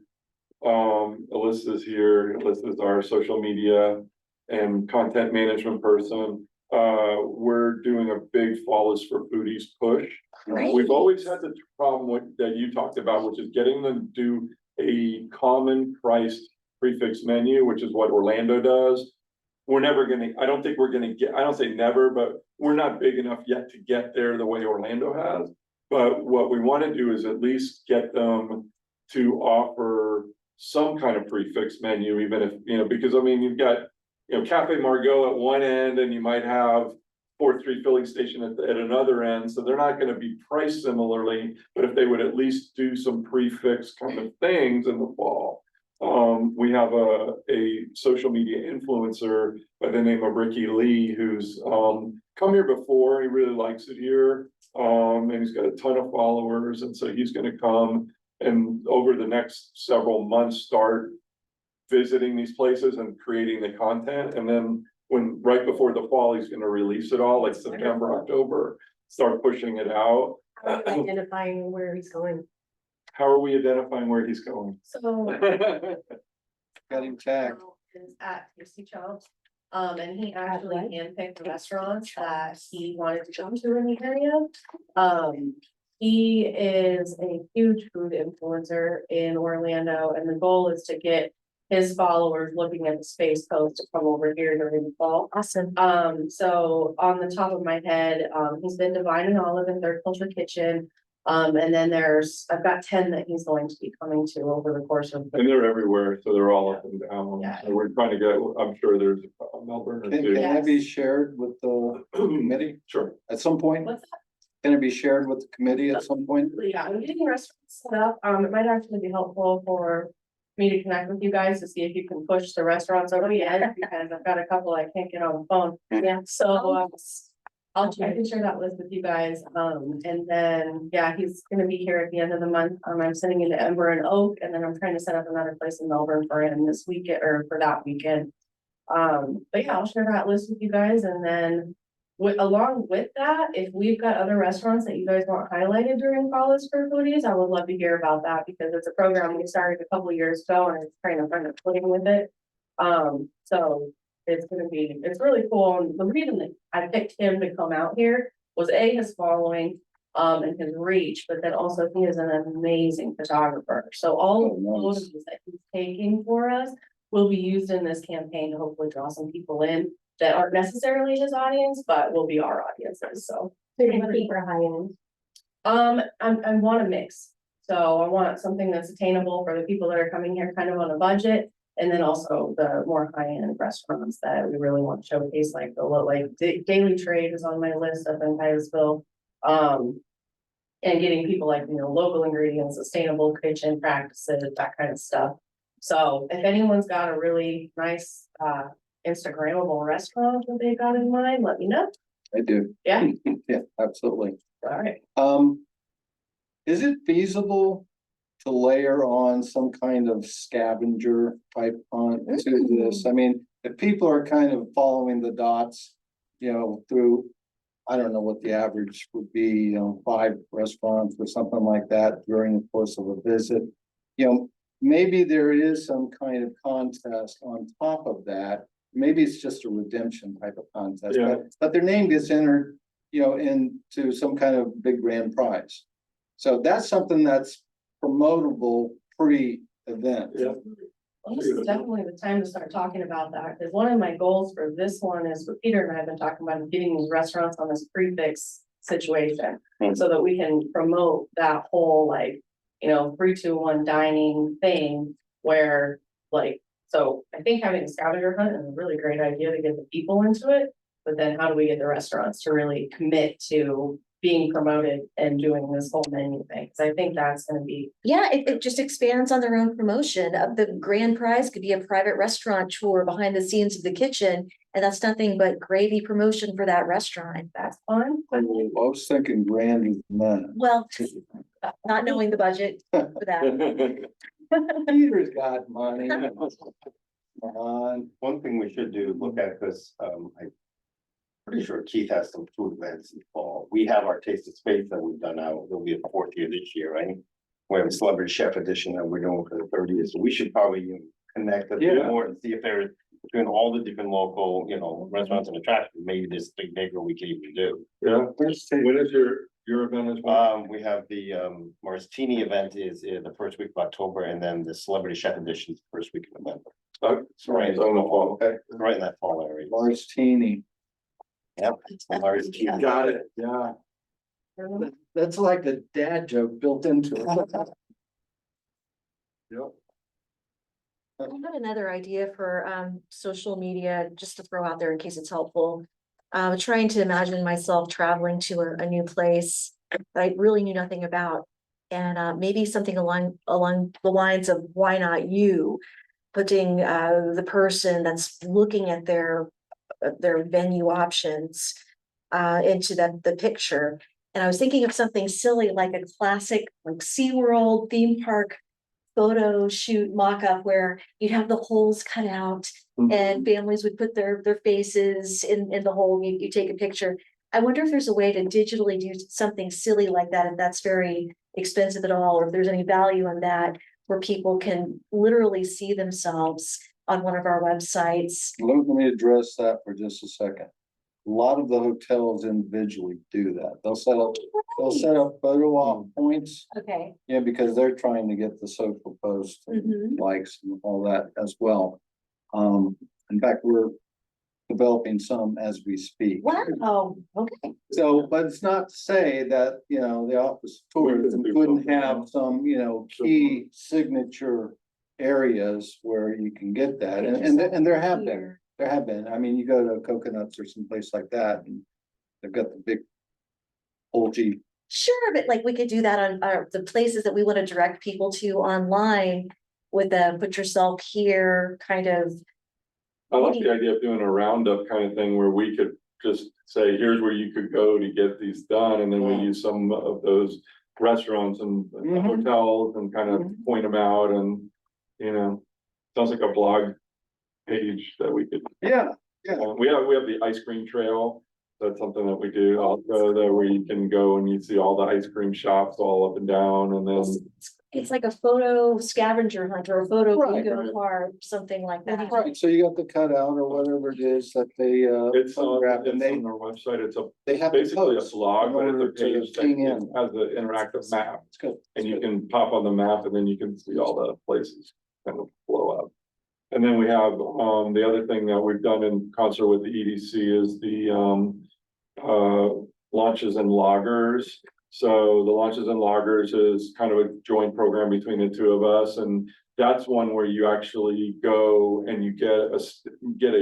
Alyssa's here. Alyssa's our social media and content management person. We're doing a big Fall is for Foodies push. Great. We've always had the problem that you talked about, which is getting them to do a common priced prefix menu, which is what Orlando does. We're never gonna, I don't think we're gonna get, I don't say never, but we're not big enough yet to get there the way Orlando has. But what we wanna do is at least get them to offer some kind of prefix menu, even if, you know, because I mean, you've got, you know, Cafe Margot at one end, and you might have 4th Street filling station at another end, so they're not gonna be priced similarly, but if they would at least do some prefix kind of things in the fall. We have a social media influencer by the name of Ricky Lee, who's come here before. He really likes it here, and he's got a ton of followers, and so he's gonna come and over the next several months, start visiting these places and creating the content, and then when, right before the fall, he's gonna release it all, like September, October, start pushing it out. Identifying where he's going. How are we identifying where he's going? So. Got him tagged. Is at Tasty Chops. And he actually handpicked the restaurants that he wanted to come to in the area. He is a huge food influencer in Orlando, and the goal is to get his followers looking at the Space Coast to come over here during the fall. Awesome. So on the top of my head, he's been Divine and Olive in Third Culture Kitchen. And then I've got 10 that he's going to be coming to over the course of. And they're everywhere, so they're all up and down, Yeah. so we're trying to get, I'm sure there's a Melbourne or Can two. that be shared with the committee Sure. at some point? What's Can it be shared with the committee at some point? Yeah, I'm getting restaurants set up. It might actually be helpful for me to connect with you guys to see if you can push the restaurants over the edge, because I've got a couple I can't get on the phone. Yeah. So, I can share that list with you guys. And then, yeah, he's gonna be here at the end of the month. I'm sending into Ember and Oak, and then I'm trying to set up another place in Melbourne for him this weekend, or for that weekend. But yeah, I'll share that list with you guys, and then along with that, if we've got other restaurants that you guys want highlighted during College for Foodies, I would love to hear about that, because it's a program we started a couple of years ago, and it's trying to find a footing with it. So it's really cool, and the reason that I picked him to come out here was his following, and his reach, but then also he is an amazing photographer, so all of the Oh, nice. photos that he's taking for us will be used in this campaign to hopefully draw some people in that aren't necessarily his audience, but will be our audiences, so. So you're gonna keep her high end. I want a mix, so I want something that's attainable for the people that are coming here kind of on a budget. And then also the more high-end restaurants that we really want to showcase, like Daily Trade is on my list up in Titusville. And getting people like, local ingredients, sustainable kitchen practices, that kind of stuff. So if anyone's got a really nice, Instagrammable restaurant that they got in mind, let me know. I do. Yeah, Yeah, absolutely. all right. Is it feasible to layer on some kind of scavenger type on to this? I mean, if people are kind of following the dots, through, I don't know what the average would be, 5 restaurants or something like that during the course of a visit. Maybe there is some kind of contest on top of that. Maybe it's just a redemption type of contest, Yeah. but their name gets entered, into some kind of big grand prize. So that's something that's promotable pre-event. Yeah. Well, this is definitely the time to start talking about that, because one of my goals for this one is what Peter and I have been talking about, getting these restaurants on this prefix situation. So that we can promote that whole 3-2-1 dining thing where so I think having a scavenger hunt is a really great idea to get the people into it. But then how do we get the restaurants to really commit to being promoted and doing this whole menu thing? Cause I think that's gonna be. Yeah, it just expands on their own promotion. The grand prize could be a private restaurant tour behind the scenes of the kitchen. And that's nothing but gravy promotion for that restaurant. That's fun. I was thinking grander than that. Well, not knowing the budget for that. Peter's got money. Come on. One thing we should do, look at, because I'm pretty sure Keith has some food events in the fall. We have our Taste of Space that we've done now. There'll be a 4th year this year, right? We have a Celebrity Chef edition that we're doing for the 30th. So we should probably connect a bit Yeah. more and see if there's between all the different local, restaurants and attractions, maybe this big bigger we can even do. Yeah, when is your event as well? We have the Martini event is the first week of October, and then the Celebrity Chef edition is the first week of November. It's right in the fall, okay. It's right in that fall area. Lars Teeny. Yep. Martini. Got it, yeah. That's like the dad joke built into it. Yep. I had another idea for social media, just to throw out there in case it's helpful. Trying to imagine myself traveling to a new place that I really knew nothing about. And maybe something along the lines of why not you? Putting the person that's looking at their venue options into the picture. And I was thinking of something silly like a classic, like SeaWorld theme park photo shoot mock-up where you'd have the holes cut out and families would put their faces in the hole, you take a picture. I wonder if there's a way to digitally do something silly like that, if that's very expensive at all, or if there's any value in that, where people can literally see themselves on one of our websites. Let me address that for just a second. A lot of the hotels individually do that. They'll set up photo op points, Okay. yeah, because they're trying to get the social posts and likes and all that as well. In fact, we're developing some as we speak. Wow, okay. So, but it's not to say that, you know, the Office of Tourism couldn't have some, you know, key signature areas where you can get that, and there have been. There have been. I mean, you go to Coconuts or someplace like that, and they've got the big bulgy. Sure, but like we could do that on the places that we want to direct people to online with the put yourself here kind of. I like the idea of doing a roundup kind of thing where we could just say, here's where you could go to get these done, and then we use some of those restaurants and hotels and kind of point them out, and, you know, sounds like a blog page that we could. Yeah, We have the ice cream trail. That's something that we do also there, where you can go and you see all the ice cream shops all up and down, and then. It's like a photo scavenger hunt or a photo Right, bingo right. card, something like that. right. So you got the cutout or whatever it is that they It's on, photograph, and it's on our website. It's they have to basically a post blog, in but order it's a to page that key in. has an interactive map. It's good. And you can pop on the map and then you can see all the places kind of blow up. And then we have, the other thing that we've done in concert with the EDC is the, launches and loggers. So the launches and loggers is kind of a joint program between the two of us, and that's one where you actually go and you get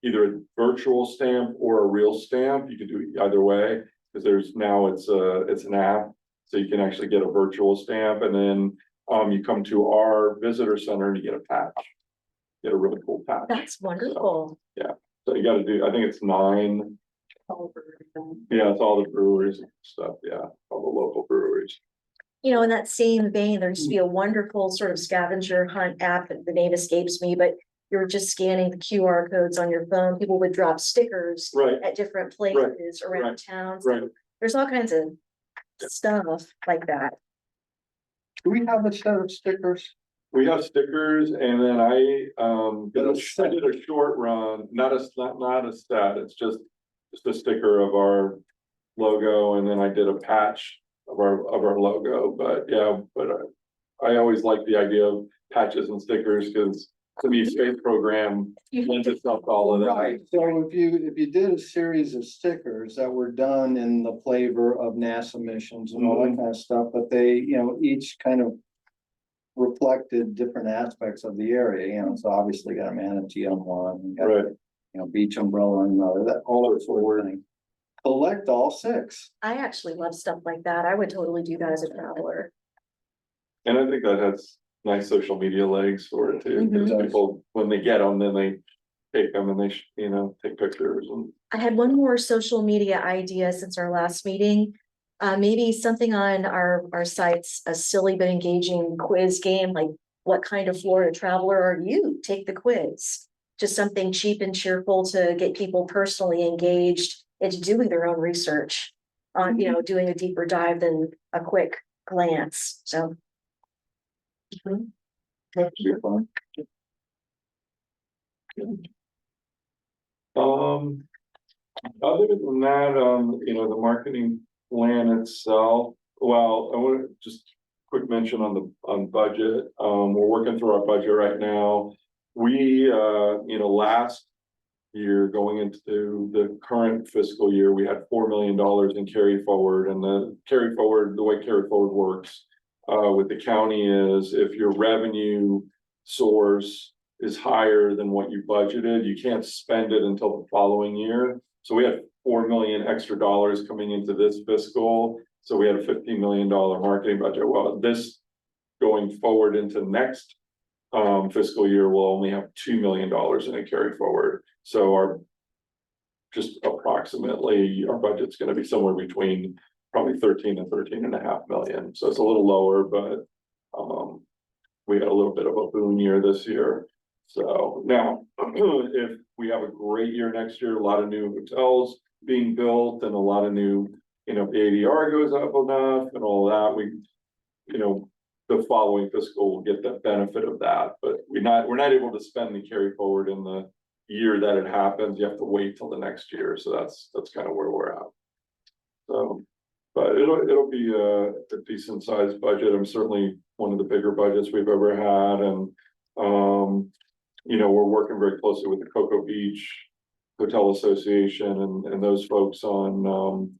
either a virtual stamp or a real stamp. You can do it either way, because there's now it's an app, so you can actually get a virtual stamp, and then you come to our visitor center and you get a patch. Get a really cool patch. That's wonderful. So you gotta do, I think it's 9. Yeah, it's all the breweries and stuff, yeah, all the local breweries. You know, in that same vein, there used to be a wonderful sort of scavenger hunt app, that the name escapes me, but you're just scanning the QR codes on your phone. People would drop stickers Right, at different places around town. So right. there's all kinds of stuff like that. Do we have a set of stickers? We have stickers, and then I But I did a short run, not a stat, it's just a sticker of our logo, and then I did a patch of our logo, but yeah, I always like the idea of patches and stickers, because to me, space program lends itself to all of that. Right, so if you did a series of stickers that were done in the flavor of NASA missions and all that kind of stuff, but they, you know, each kind of reflected different aspects of the area, you know, so obviously got a manatee on one, you got, Right. you know, beach umbrella on another, that, all that sort of thing. Collect all 6. I actually love stuff like that. I would totally do that as a traveler. And I think that has nice social media legs for it too, because Mhm. people, when they get them, then they take them and they, take pictures and. I had one more social media idea since our last meeting. Maybe something on our sites, a silly but engaging quiz game, like what kind of Florida traveler are you? Take the quiz. Just something cheap and cheerful to get people personally engaged into doing their own research on, you know, doing a deeper dive than a quick glance. So. That should be fun. Other than that, the marketing plan itself, well, I want to just quick mention on budget. We're working through our budget right now. We, last year going into the current fiscal year, we had $4 million in carry forward, and the way carry forward works with the county is if your revenue source is higher than what you budgeted, you can't spend it until the following year. So we had $4 million extra dollars coming into this fiscal. So we had a $15 million marketing budget. Well, this going forward into next fiscal year, we'll only have $2 million in a carry forward. So just approximately, our budget's going to be somewhere between probably 13 to 13.5 million, so it's a little lower, but, we had a little bit of a boom year this year. So now, if we have a great year next year, a lot of new hotels being built and a lot of new, you know, ADR goes up enough and all that, we, you know, the following fiscal will get the benefit of that, but we're not able to spend the carry forward in the year that it happens. You have to wait till the next year, so that's kind of where we're at. So, but it'll be a decent sized budget. I'm certainly one of the bigger budgets we've ever had, and you know, we're working very closely with the Cocoa Beach Hotel Association and those folks on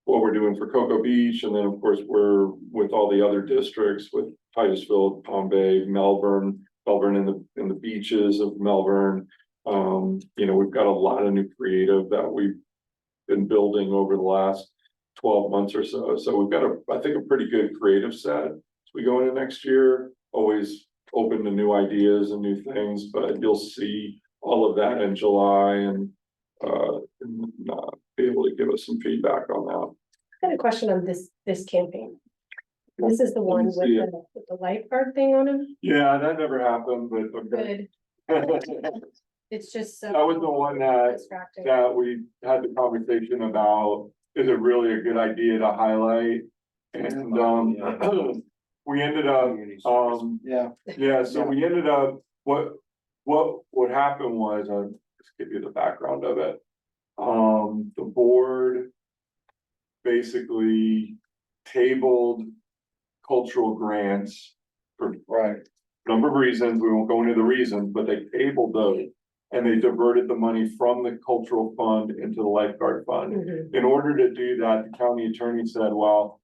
what we're doing for Cocoa Beach, and then of course we're with all the other districts with Titusville, Palm Bay, Melbourne in the beaches of Melbourne. You know, we've got a lot of new creative that we've been building over the last 12 months or so. So we've got I think a pretty good creative set as we go into next year. Always open to new ideas and new things, but you'll see all of that in July and be able to give us some feedback on that. I had a question on this campaign. This is the one with the lifeguard thing on him? Yeah, that never happened, but okay. Good. It's just so. That was the one distracting. that we had the conversation about, is it really a good idea to highlight? And we ended up, Yeah, so we ended up, what happened was, I'll just give you the background of it. The board basically tabled cultural grants for right. a number of reasons. We won't go into the reasons, but they tabled those. And they diverted the money from the cultural fund into the lifeguard fund. Mhm. In order to do that, the county attorney said, well,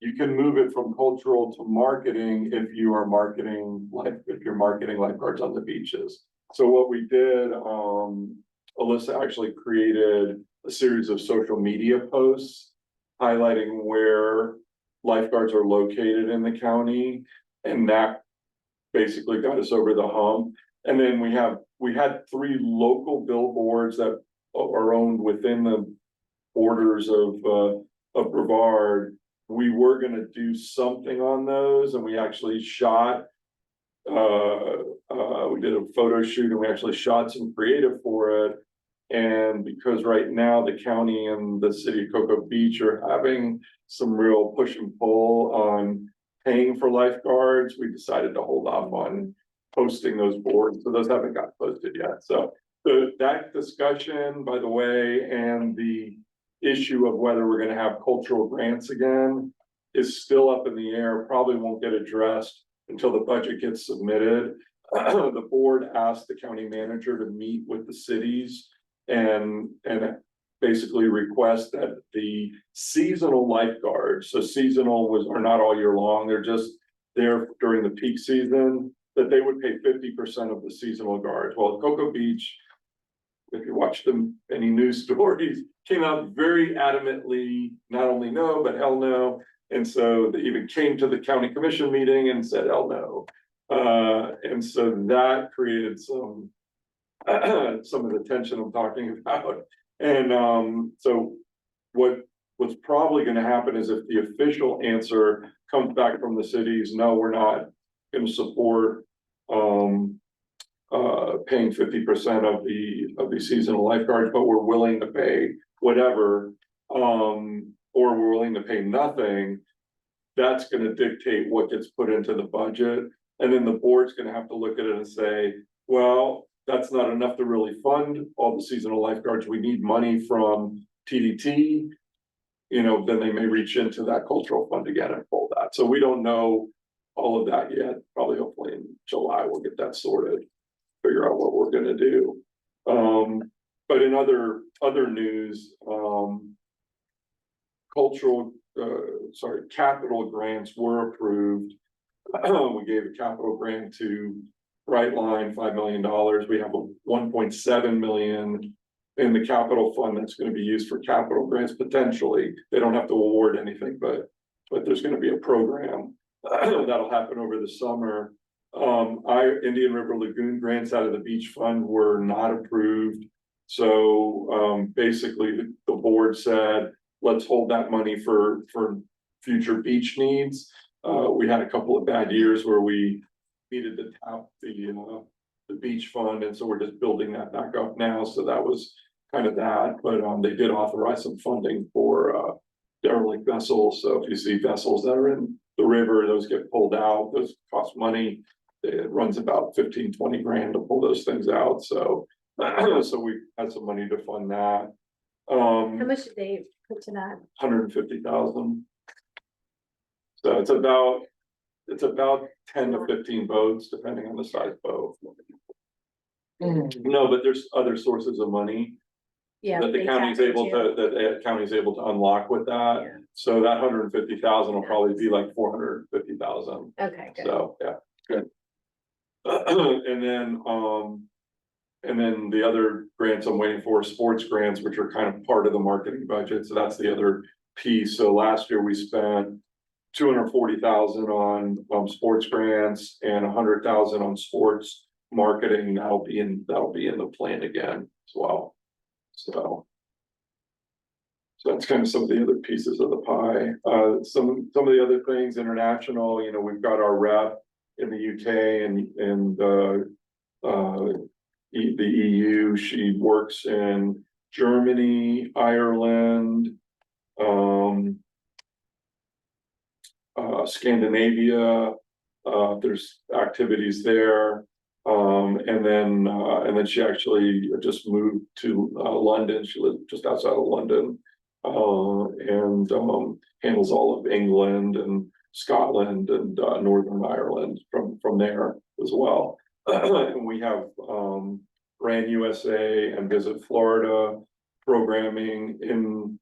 you can move it from cultural to marketing if you're marketing lifeguards on the beaches. So what we did, Alyssa actually created a series of social media posts highlighting where lifeguards are located in the county, and that basically got us over the hump. And then we had 3 local billboards that are owned within the borders of Brevard. We were gonna do something on those, and we actually shot, we did a photo shoot and we actually shot some creative for it. And because right now the county and the city of Cocoa Beach are having some real push and pull on paying for lifeguards, we decided to hold off on posting those boards, so those haven't got posted yet. So that discussion, by the way, and the issue of whether we're gonna have cultural grants again is still up in the air, probably won't get addressed until the budget gets submitted. The board asked the county manager to meet with the cities and basically request that the seasonal lifeguards, so seasonal are not all year long, they're just there during the peak season, that they would pay 50% of the seasonal guards. Well, at Cocoa Beach, if you watch any news stories, came out very adamantly, not only no, but hell no. And so they even came to the county commission meeting and said, hell no. And so that created some of the tension I'm talking about. And so what's probably gonna happen is if the official answer comes back from the cities, no, we're not gonna support paying 50% of the seasonal lifeguards, but we're willing to pay whatever, or we're willing to pay nothing. That's gonna dictate what gets put into the budget. And then the board's gonna have to look at it and say, well, that's not enough to really fund all the seasonal lifeguards. We need money from TDT. You know, then they may reach into that cultural fund again and pull that. So we don't know all of that yet. Probably hopefully in July we'll get that sorted, figure out what we're gonna do. But in other news, capital grants were approved. We gave a capital grant to Brightline, $5 million. We have a 1.7 million in the capital fund that's going to be used for capital grants potentially. They don't have to award anything, but there's going to be a program that'll happen over the summer. Indian River Lagoon grants out of the beach fund were not approved. So basically the board said let's hold that money for future beach needs. We had a couple of bad years where we needed to tap the beach fund, and so we're just building that back up now, so that was kind of that, but they did authorize some funding for derelict vessels, so if you see vessels that are in the river, those get pulled out, those cost money. It runs about 15-20 grand to pull those things out, so so we had some money to fund that. How much did they put to that? 150,000. So it's about 10 to 15 boats, depending on the size boat. No, but there's other sources of money Yeah. that the they county's tap able into. to, that the county's able to unlock with that. Yeah. So that 150,000 will probably be like 450,000. Okay, good. So, yeah, good. And then the other grants I'm waiting for, sports grants, which are kind of part of the marketing budget, so that's the other piece. So last year we spent 240,000 on sports grants and 100,000 on sports marketing. That'll be in the plan again as well. So that's kind of some of the other pieces of the pie. Some of the other things, international, you know, we've got our rep in the UK and the EU. She works in Germany, Ireland, Scandinavia. There's activities there. And then she actually just moved to London. She lived just outside of London. And handles all of England and Scotland and Northern Ireland from there as well. And we have Brand USA and Visit Florida programming in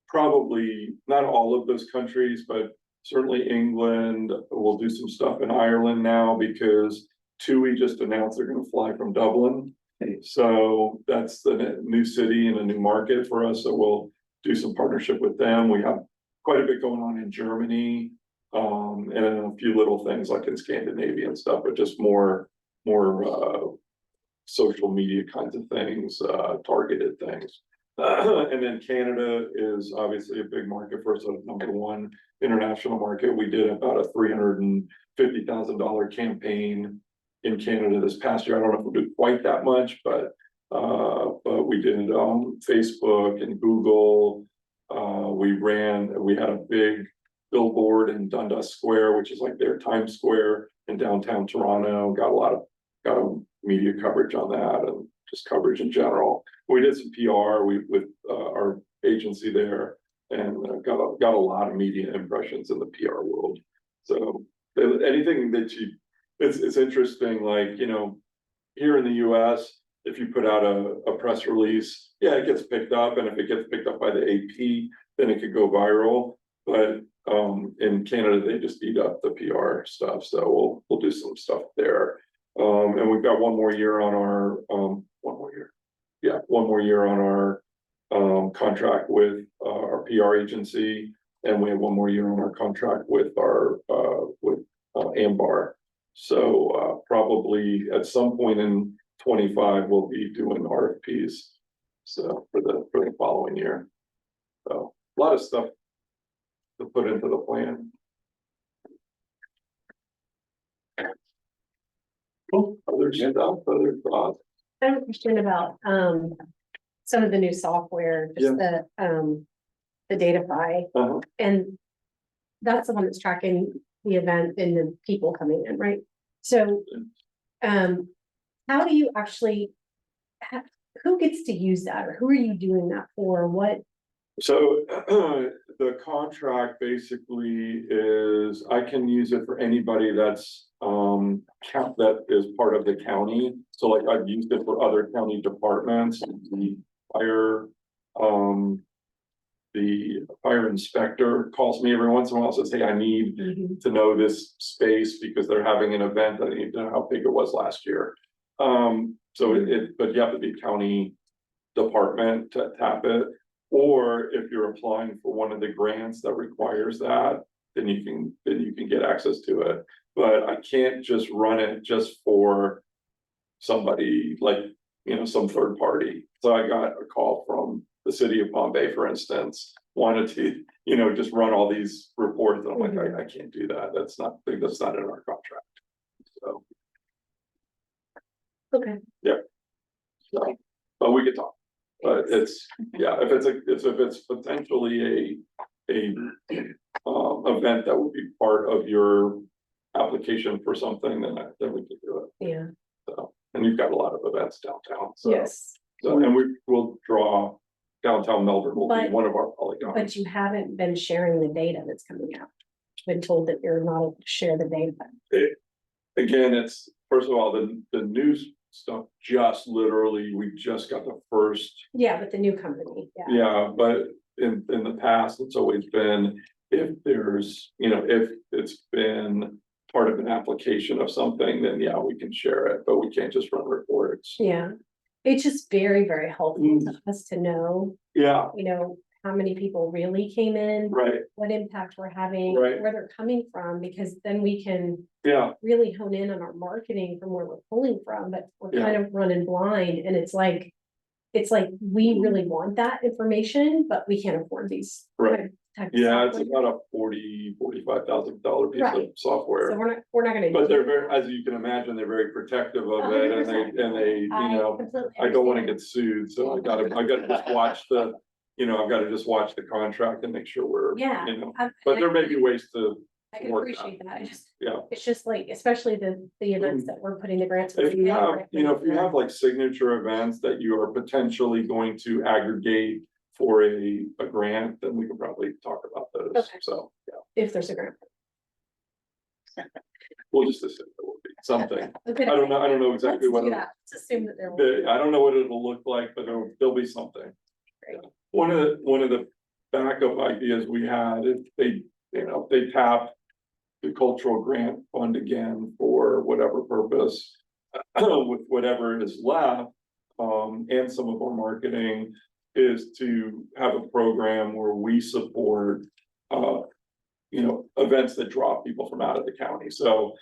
probably not all of those countries, but certainly England. We'll do some stuff in Ireland now because TUI just announced they're going to fly from Dublin. So that's the new city and a new market for us. So we'll do some partnership with them. We have quite a bit going on in Germany, and a few little things like in Scandinavia and stuff, but just more social media kinds of things, targeted things. And then Canada is obviously a big market for us, so number one international market. We did about a $350,000 campaign in Canada this past year. I don't know if we'll do quite that much, but we did it on Facebook and Google. We had a big billboard in Dundas Square, which is like their Times Square in downtown Toronto. Got a lot of media coverage on that and just coverage in general. We did some PR with our agency there and got a lot of media impressions in the PR world. So anything that it's interesting, like, you know, here in the US, if you put out a press release, yeah, it gets picked up, and if it gets picked up by the AP, then it could go viral. But in Canada, they just eat up the PR stuff, so we'll do some stuff there. And we've got one more year on our contract with our PR agency, and we have one more year on our contract with our Ambar. So probably at some point in 25, we'll be doing RFPs. So for the following year. So a lot of stuff to put into the plan. Cool. Other thoughts? I have a question about some of the new software, just the Datafy, and that's the one that's tracking the event and the people coming in, right? So how do you actually who gets to use that, or who are you doing that for? What? So the contract basically is I can use it for anybody that's that is part of the county. So like I've used it for other county departments, the fire inspector calls me every once in a while and says, hey, I need to know this space because they're having an event. I need to know how big it was last year. But you have to be county department to tap it. Or if you're applying for one of the grants that requires that, then you can get access to it. But I can't just run it just for somebody like, you know, some third party. So I got a call from the city of Palm Bay, for instance, wanted to, just run all these reports, and I'm like, I can't do that, that's not in our contract. So, Okay. so, but we could talk, but it's, yeah, if it's potentially a event that would be part of your application for something, then we could do it. Yeah, So, and you've got a lot of events downtown, so. yes, So, and we will draw downtown Melbourne will be But- one of our polygons. but you haven't been sharing the data that's coming out. Been told that you're not able to share the data. Again, it's, first of all, the news stuff just literally, we just got the first, Yeah, but the new company, yeah. yeah, but in the past, it's always been, if there's, if it's been part of an application of something, then yeah, we can share it, but we can't just run reports. Yeah, it's just very, very helpful to us to know, Yeah, how many people really came in, right, what impact we're having, Right. where they're coming from, because then we can yeah, really hone in on our marketing from where we're pulling from, but we're Yeah. kind of running blind, and it's like we really want that information, but we can't afford these. Right. type of yeah, it's software. about a $45,000 piece of Right. software. So we're not gonna. But do they're that. very, as you can imagine, they're very protective of it, and 100%. they, completely I don't wanna understand. get sued, so I gotta just watch I've gotta just watch the contract and make sure we're, Yeah. but there may be ways to, I can work that. appreciate that, yeah. it's just like, especially the events that we're putting the grants. for. If you have like signature events that you are potentially going to aggregate for a grant, then we can probably talk about those, Okay. so, yeah. If there's a grant. We'll just assume there will be something. Okay. I don't know exactly Let's what. do that. Let's assume that there will. I don't know what it'll look like, but there'll be something. Great. Yeah. One of the backup ideas we had, if they tap the cultural grant fund again for whatever purpose, with whatever is left, and some of our marketing, is to have a program where we support, events that draw people from out of the county. So,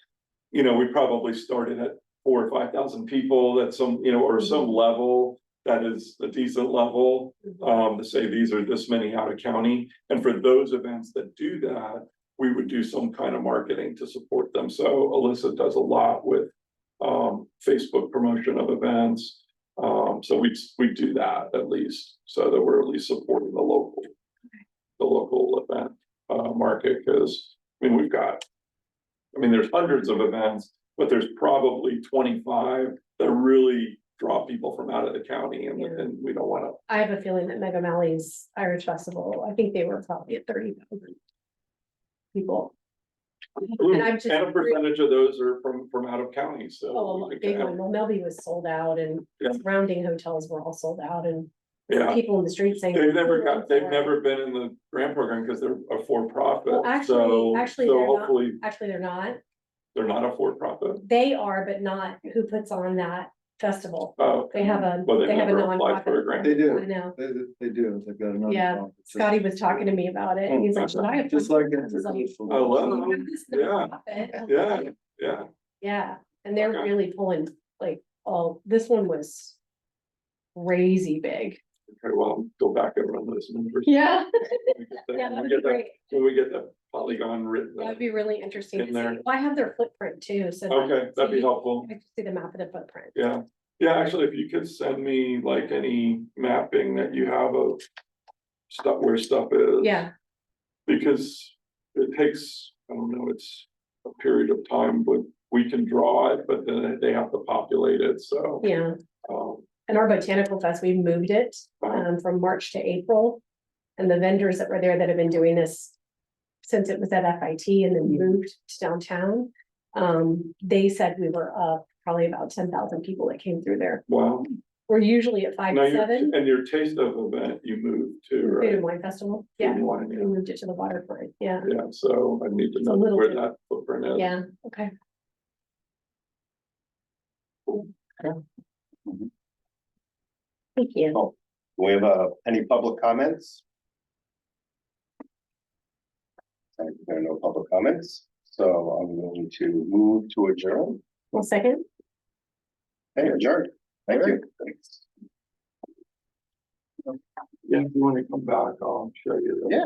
we probably started at 4,000 or 5,000 people, at some, or some level that is a decent level, to say these are this many out of county. And for those events that do that, we would do some kind of marketing to support them. So Alyssa does a lot with Facebook promotion of events. So we do that at least, so that we're at least supporting the local event market, because there's hundreds of events, but there's probably 25 that really draw people from out of the county, and we don't want to. I have a feeling that Mega Mally's Irish Festival, I think they were probably at 30,000 people. And I'm just. And a percentage of those are from out of county, so. Oh, a big one. Well, Melby was sold out, and Yeah. surrounding hotels were all sold out, and Yeah, people in the street saying. they've never been in the grant program because they're a for-profit, Well, so actually, they're not. hopefully Actually, they're not. they're not a for-profit. They are, but not who puts on that festival. Oh, They have a, well, they they've have a never applied for a nonprofit. grant. They I do, know. they do, they've got another. Yeah, Scotty was talking to me about it, and he's like, should I? apply Just like. for this?" I was like, Hello, "You have this yeah, nonprofit." yeah, Yeah, and they're Okay. really pulling, like, this one was crazy big. okay, well, go back and run those numbers. Yeah. When Yeah, we that'd get be that- great. When we get the polygon written. That'd be really interesting to In there. see. Well, I have their footprint too, so. Okay, that'd be so helpful. I can see the map of the footprint. Yeah, actually, if you could send me like any mapping that you have of stuff, where stuff is. Yeah, Because it takes, I don't know, it's a period of time, but we can draw it, but then they have to populate it, so. yeah. Um, And our botanical fest, we moved it from March to April. And the vendors that were there that have been doing this since it was at FIT and then moved to downtown. They said we were up probably about 10,000 people that came through there. wow. We're usually at 5 Now, to 7. and your taste of event, you moved to, Food right? and Wine Festival, Food yeah, and Wine, we yeah. moved it to the waterfront, yeah, Yeah, so I need to It's a know little where bit- that footprint is. yeah, okay. Thank you. Do we have any public comments? There are no public comments, so I'm going to move to adjourn. 1 second. Hey, adjourned. Thank you. Yeah, if you wanna come back, I'll show you. Yeah.